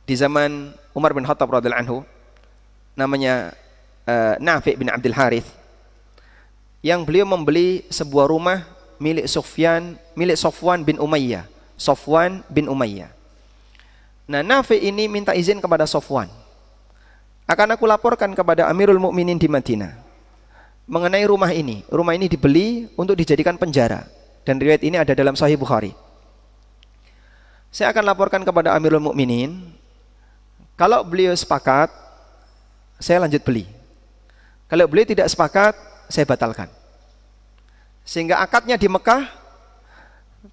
di zaman Umar bin Khattab radhiyallahu anhu, namanya Nafi' bin Abdul Harith, yang beliau membeli sebuah rumah milik Sofwan bin Umayyah. Sofwan bin Umayyah. Nah, Nafi' ini minta izin kepada Sofwan, akan aku laporkan kepada Amirul Mukminin di Madinah mengenai rumah ini. Rumah ini dibeli untuk dijadikan penjara, dan riwayat ini ada dalam Sahih Bukhari. Saya akan laporkan kepada Amirul Mukminin. Kalau beliau sepakat, saya lanjut beli. Kalau beliau tidak sepakat, saya batalkan. Sehingga akadnya di Mekah,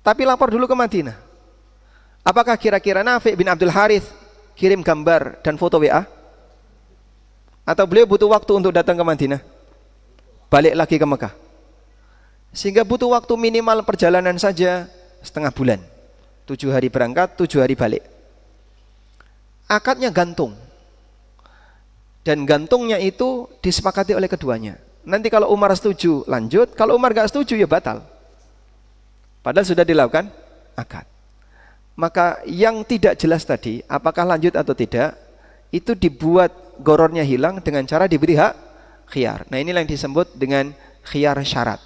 tapi lapor dulu ke Madinah. Apakah kira-kira Nafi' bin Abdul Harith kirim gambar dan foto WA? Atau beliau butuh waktu untuk datang ke Madinah, balik lagi ke Mekah? Sehingga butuh waktu minimal perjalanan saja setengah bulan. 7 hari berangkat, 7 hari balik. Akadnya gantung. Dan gantungnya itu disepakati oleh keduanya. Nanti kalau Umar setuju lanjut, kalau Umar gak setuju ya batal. Padahal sudah dilakukan akad. Maka yang tidak jelas tadi, apakah lanjut atau tidak, itu dibuat gorornya hilang dengan cara diberi hak khiyar. Nah, inilah yang disebut dengan khiyar syarat.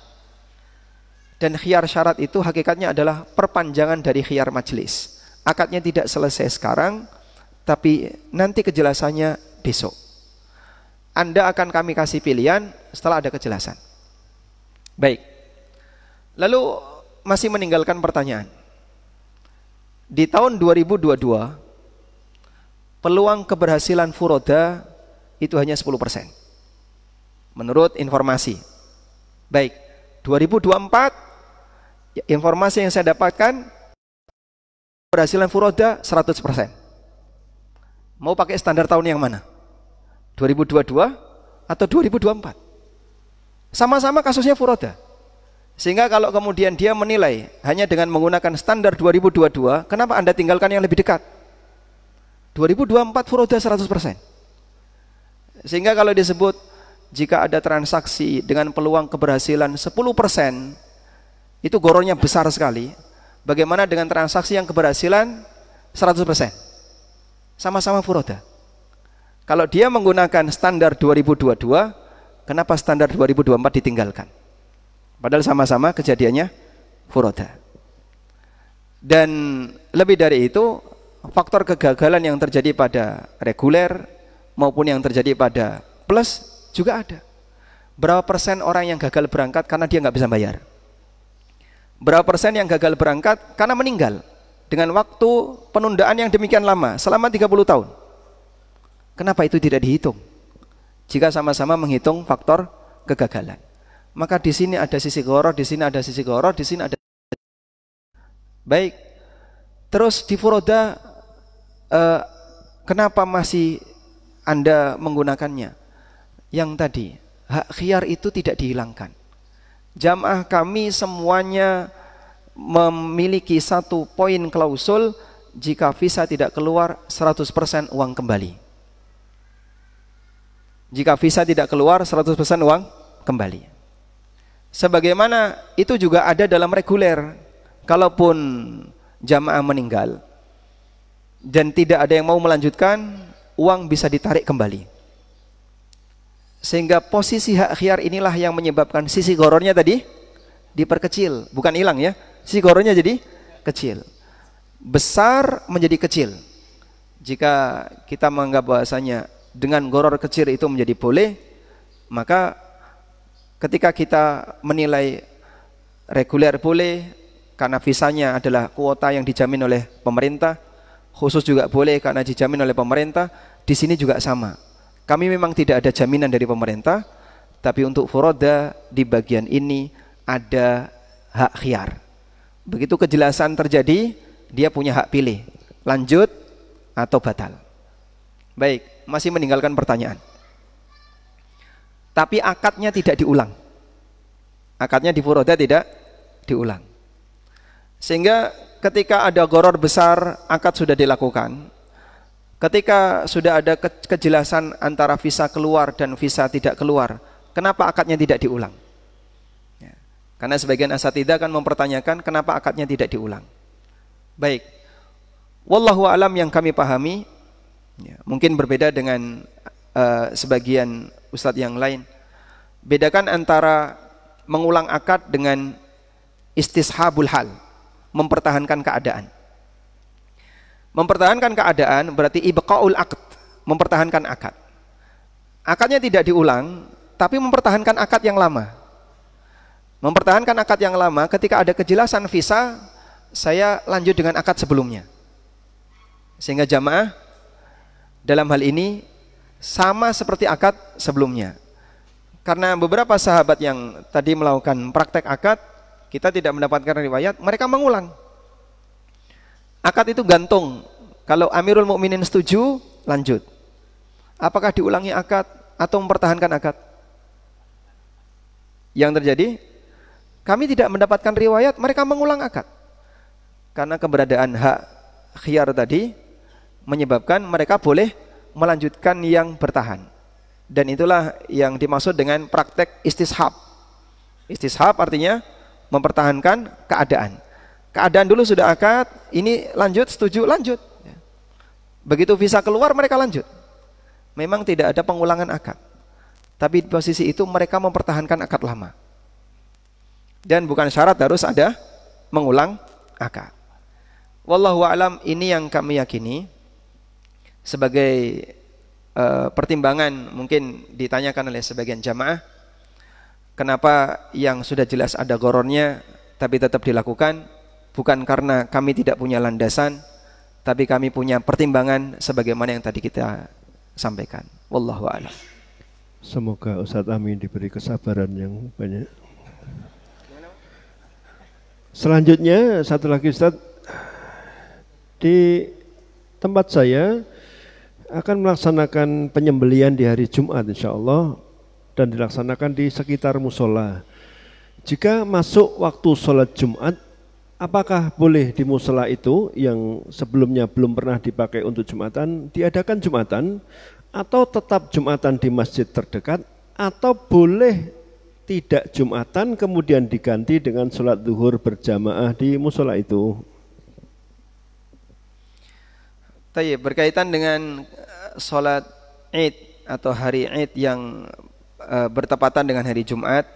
Dan khiyar syarat itu hakikatnya adalah perpanjangan dari khiyar majlis. Akadnya tidak selesai sekarang, tapi nanti kejelasannya besok. Anda akan kami kasih pilihan setelah ada kejelasan. Baik. Lalu masih meninggalkan pertanyaan. Di tahun 2022, peluang keberhasilan furoda itu hanya 10%. Menurut informasi. Baik, 2024 informasi yang saya dapatkan keberhasilan furoda 100%. Mau pakai standar tahun yang mana? 2022 atau 2024? Sama-sama kasusnya furoda. Sehingga kalau kemudian dia menilai hanya dengan menggunakan standar 2022, kenapa Anda tinggalkan yang lebih dekat? 2024 furoda 100%. Sehingga kalau disebut jika ada transaksi dengan peluang keberhasilan 10%, itu gorornya besar sekali. Bagaimana dengan transaksi yang keberhasilan 100%? Sama-sama furoda. Kalau dia menggunakan standar 2022, kenapa standar 2024 ditinggalkan? Padahal sama-sama kejadiannya furoda. Dan lebih dari itu, faktor kegagalan yang terjadi pada reguler maupun yang terjadi pada plus juga ada. Berapa persen orang yang gagal berangkat karena dia nggak bisa bayar? Berapa persen yang gagal berangkat karena meninggal dengan waktu penundaan yang demikian lama selama 30 tahun? Kenapa itu tidak dihitung? Jika sama-sama menghitung faktor kegagalan. Maka di sini ada sisi gharar, di sini ada sisi gharar, di sini ada. Baik. Terus di furoda kenapa masih Anda menggunakannya? Yang tadi, hak khiyar itu tidak dihilangkan. Jamaah kami semuanya memiliki satu poin klausul, jika visa tidak keluar 100% uang kembali. Jika visa tidak keluar 100% uang kembali. Sebagaimana itu juga ada dalam reguler. Kalaupun jamaah meninggal dan tidak ada yang mau melanjutkan, uang bisa ditarik kembali. Sehingga posisi hak khiyar inilah yang menyebabkan sisi gharornya tadi diperkecil, bukan hilang ya. Sisi gharornya jadi kecil. Besar menjadi kecil. Jika kita menganggap bahasanya dengan gharor kecil itu menjadi boleh, maka ketika kita menilai reguler boleh karena visanya adalah kuota yang dijamin oleh pemerintah, khusus juga boleh karena dijamin oleh pemerintah, di sini juga sama. Kami memang tidak ada jaminan dari pemerintah, tapi untuk furoda di bagian ini ada hak khiyar. Begitu kejelasan terjadi, dia punya hak pilih, lanjut atau batal. Baik, masih meninggalkan pertanyaan. Tapi akadnya tidak diulang. Akadnya di furoda tidak diulang. Sehingga ketika ada gharar besar, akad sudah dilakukan. Ketika sudah ada kejelasan antara visa keluar dan visa tidak keluar, kenapa akadnya tidak diulang? Ya. Karena sebagian asatidzah kan mempertanyakan kenapa akadnya tidak diulang. Baik, wallahu alam yang kami pahami, ya, mungkin berbeda dengan sebagian ustadz yang lain. Bedakan antara mengulang akad dengan istishabul hal, mempertahankan keadaan. Mempertahankan keadaan berarti ibqaul aqd, mempertahankan akad. Akadnya tidak diulang, tapi mempertahankan akad yang lama. Mempertahankan akad yang lama, ketika ada kejelasan visa, saya lanjut dengan akad sebelumnya. Sehingga jamaah dalam hal ini sama seperti akad sebelumnya. Karena beberapa sahabat yang tadi melakukan praktek akad, kita tidak mendapatkan riwayat, mereka mengulang. Akad itu gantung. Kalau Amirul Mukminin setuju, lanjut. Apakah diulangi akad atau mempertahankan akad? Yang terjadi, kami tidak mendapatkan riwayat, mereka mengulang akad. Karena keberadaan hak khiyar tadi menyebabkan mereka boleh melanjutkan yang bertahan. Dan itulah yang dimaksud dengan praktek istishab. Istishab artinya mempertahankan keadaan. Keadaan dulu sudah akad, ini lanjut, setuju, lanjut. Begitu visa keluar, mereka lanjut. Memang tidak ada pengulangan akad. Tapi di posisi itu mereka mempertahankan akad lama. Dan bukan syarat harus ada mengulang akad. Wallahu a'lam, ini yang kami yakini sebagai pertimbangan mungkin ditanyakan oleh sebagian jamaah. Kenapa yang sudah jelas ada gharornya tapi tetap dilakukan? Bukan karena kami tidak punya landasan, tapi kami punya pertimbangan sebagaimana yang tadi kita sampaikan. Wallahu a'lam. Semoga Ustadz Amin diberi kesabaran yang banyak. Selanjutnya satu lagi Ustadz, di tempat saya akan melaksanakan penyembelihan di hari Jumat insyaallah dan dilaksanakan di sekitar musola. Jika masuk waktu sholat Jumat, apakah boleh di musola itu yang sebelumnya belum pernah dipakai untuk Jumatan, diadakan Jumatan, atau tetap Jumatan di masjid terdekat, atau boleh tidak Jumatan kemudian diganti dengan sholat zuhur berjamaah di musola itu? Tayyib, berkaitan dengan sholat Id atau hari Id yang bertepatan dengan hari Jumat,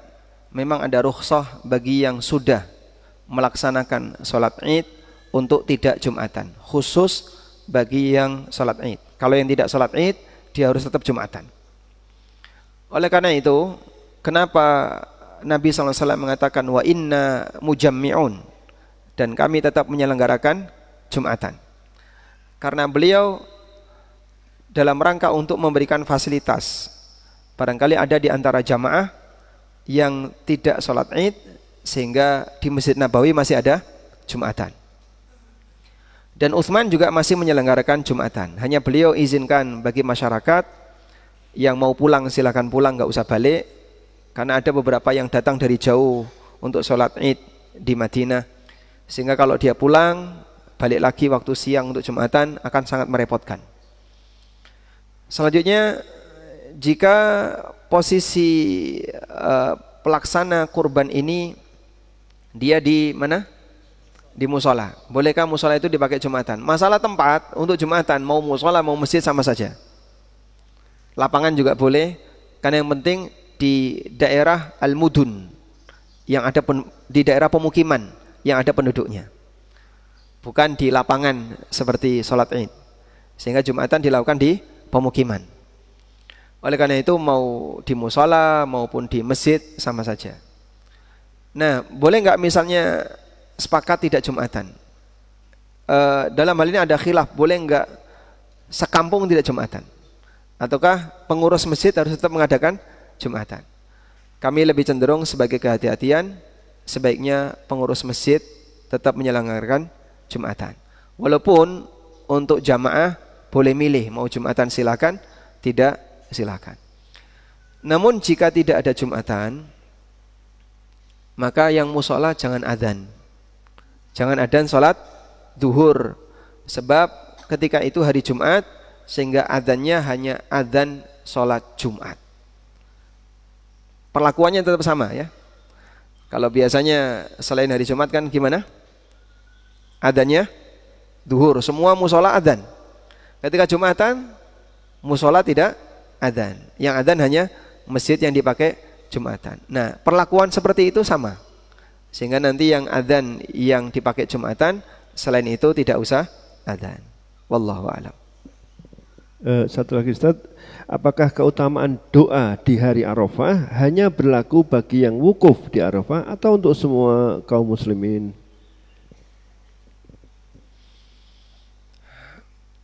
memang ada rukhsah bagi yang sudah melaksanakan sholat Id untuk tidak Jumatan, khusus bagi yang sholat Id. Kalau yang tidak sholat Id, dia harus tetap Jumatan. Oleh karena itu, kenapa Nabi SAW mengatakan wa inna mujammi'un, dan kami tetap menyelenggarakan Jumatan. Karena beliau dalam rangka untuk memberikan fasilitas. Barangkali ada di antara jamaah yang tidak sholat Id, sehingga di Masjid Nabawi masih ada Jumatan. Dan Utsman juga masih menyelenggarakan Jumatan. Hanya beliau izinkan bagi masyarakat yang mau pulang silakan pulang, nggak usah balik, karena ada beberapa yang datang dari jauh untuk sholat Id di Madinah, sehingga kalau dia pulang balik lagi waktu siang untuk Jumatan akan sangat merepotkan. Selanjutnya, jika posisi pelaksana kurban ini dia di mana? Di musola. Bolehkah musola itu dipakai Jumatan? Masalah tempat untuk Jumatan, mau musola mau masjid sama saja. Lapangan juga boleh, karena yang penting di daerah al-mudun, yang ada di daerah pemukiman yang ada penduduknya, bukan di lapangan seperti sholat Id, sehingga Jumatan dilakukan di pemukiman. Oleh karena itu mau di musola maupun di masjid sama saja. Nah, boleh nggak misalnya sepakat tidak Jumatan? Dalam hal ini ada khilaf, boleh nggak sekampung tidak Jumatan? Ataukah pengurus masjid harus tetap mengadakan Jumatan? Kami lebih cenderung sebagai kehati-hatian, sebaiknya pengurus masjid tetap menyelenggarakan Jumatan. Walaupun untuk jamaah boleh milih, mau Jumatan silakan, tidak silakan. Namun jika tidak ada Jumatan, maka yang musola jangan adzan. Jangan adzan sholat duhur, sebab ketika itu hari Jumat, sehingga adzannya hanya adzan sholat Jumat. Perlakuannya tetap sama ya. Kalau biasanya selain hari Jumat kan gimana? Adzannya duhur, semua musola adzan. Ketika Jumatan, musola tidak adzan. Yang adzan hanya masjid yang dipakai Jumatan. Nah, perlakuan seperti itu sama. Sehingga nanti yang adzan yang dipakai Jumatan, selain itu tidak usah adzan. Wallahu a'lam. Satu lagi Ustaz, apakah keutamaan doa di hari Arafah hanya berlaku bagi yang wukuf di Arafah atau untuk semua kaum muslimin?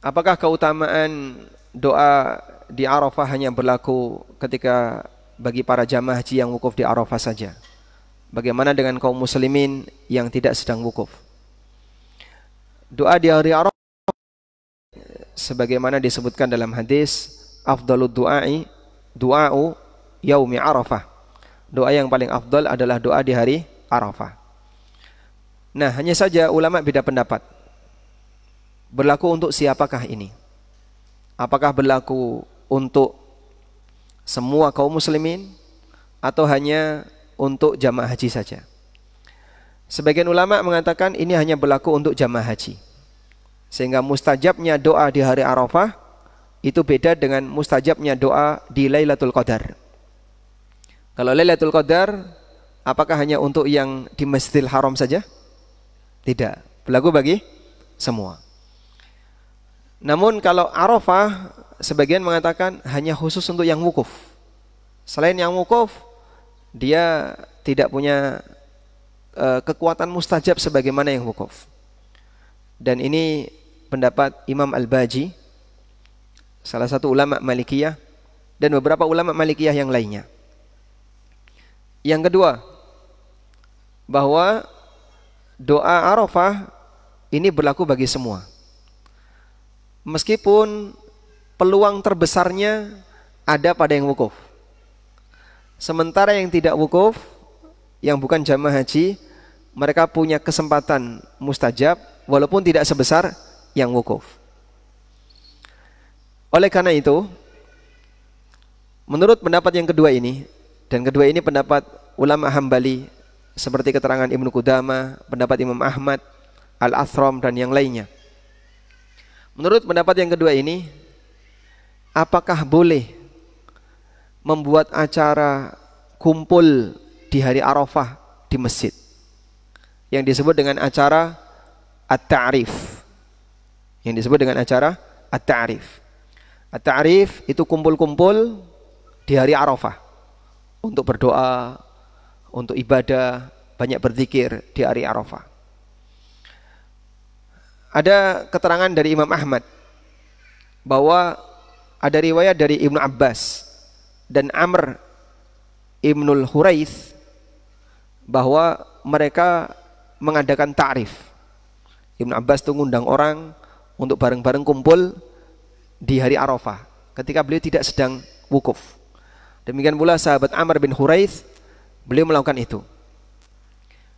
Apakah keutamaan doa di Arafah hanya berlaku ketika bagi para jamaah haji yang wukuf di Arafah saja? Bagaimana dengan kaum muslimin yang tidak sedang wukuf? Doa di hari Arafah sebagaimana disebutkan dalam hadis, afdalud du'ai du'a'u yaumi Arafah. Doa yang paling afdal adalah doa di hari Arafah. Nah, hanya saja ulama beda pendapat. Berlaku untuk siapakah ini? Apakah berlaku untuk semua kaum muslimin atau hanya untuk jamaah haji saja? Sebagian ulama mengatakan ini hanya berlaku untuk jamaah haji. Sehingga mustajabnya doa di hari Arafah itu beda dengan mustajabnya doa di Lailatul Qadar. Kalau Lailatul Qadar, apakah hanya untuk yang di Masjidil Haram saja? Tidak, berlaku bagi semua. Namun kalau Arafah, sebagian mengatakan hanya khusus untuk yang wukuf. Selain yang wukuf, dia tidak punya kekuatan mustajab sebagaimana yang wukuf. Dan ini pendapat Imam Al-Baji, salah satu ulama Malikiyah, dan beberapa ulama Malikiyah yang lainnya. Yang kedua, bahwa doa Arafah ini berlaku bagi semua. Meskipun peluang terbesarnya ada pada yang wukuf. Sementara yang tidak wukuf, yang bukan jamaah haji, mereka punya kesempatan mustajab walaupun tidak sebesar yang wukuf. Oleh karena itu, menurut pendapat yang kedua ini, dan kedua ini pendapat ulama Hambali seperti keterangan Ibnu Qudamah, pendapat Imam Ahmad, Al-Athram dan yang lainnya. Menurut pendapat yang kedua ini, apakah boleh membuat acara kumpul di hari Arafah di masjid yang disebut dengan acara At-Ta'rif? Yang disebut dengan acara At-Ta'rif. At-Ta'rif itu kumpul-kumpul di hari Arafah untuk berdoa, untuk ibadah, banyak berzikir di hari Arafah. Ada keterangan dari Imam Ahmad bahwa ada riwayat dari Ibnu Abbas dan Amr Ibnul Huraith bahwa mereka mengadakan ta'rif. Ibnu Abbas itu ngundang orang untuk bareng-bareng kumpul di hari Arafah ketika beliau tidak sedang wukuf. Demikian pula sahabat Amr bin Huraith, beliau melakukan itu.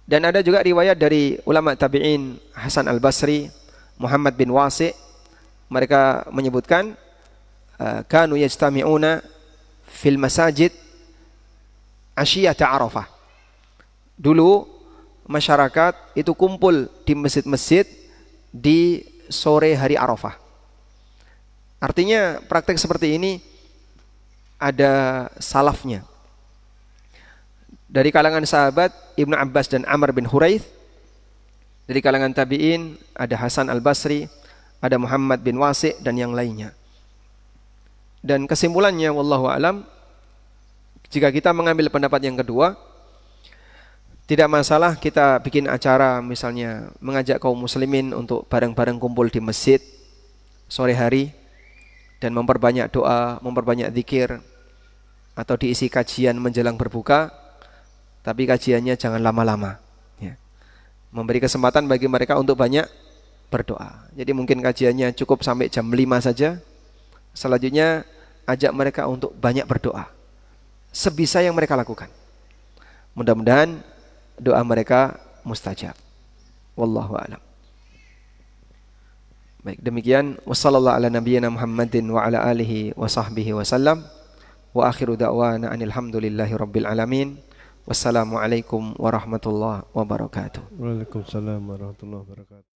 Dan ada juga riwayat dari ulama tabi'in Hasan al-Basri, Muhammad bin Wasi', mereka menyebutkan kanu yajtami'una fil masajid asyiyata Arafah. Dulu masyarakat itu kumpul di masjid-masjid di sore hari Arafah. Artinya praktek seperti ini ada salafnya. Dari kalangan sahabat Ibnu Abbas dan Amr bin Huraith, dari kalangan tabi'in ada Hasan al-Basri, ada Muhammad bin Wasi' dan yang lainnya. Dan kesimpulannya wallahu alam, jika kita mengambil pendapat yang kedua, tidak masalah kita bikin acara misalnya mengajak kaum muslimin untuk bareng-bareng kumpul di masjid sore hari dan memperbanyak doa, memperbanyak zikir, atau diisi kajian menjelang berbuka, tapi kajiannya jangan lama-lama ya. Memberi kesempatan bagi mereka untuk banyak berdoa. Jadi mungkin kajiannya cukup sampai jam 5 saja. Selanjutnya ajak mereka untuk banyak berdoa sebisa yang mereka lakukan. Mudah-mudahan doa mereka mustajab. Wallahu a'lam. Baik, demikian wassallallahu ala nabiyyina Muhammadin wa ala alihi wa sahbihi wasallam wa akhiru da'wana anil hamdulillahi rabbil alamin. Wassalamualaikum warahmatullahi wabarakatuh. Waalaikumsalam warahmatullahi wabarakatuh.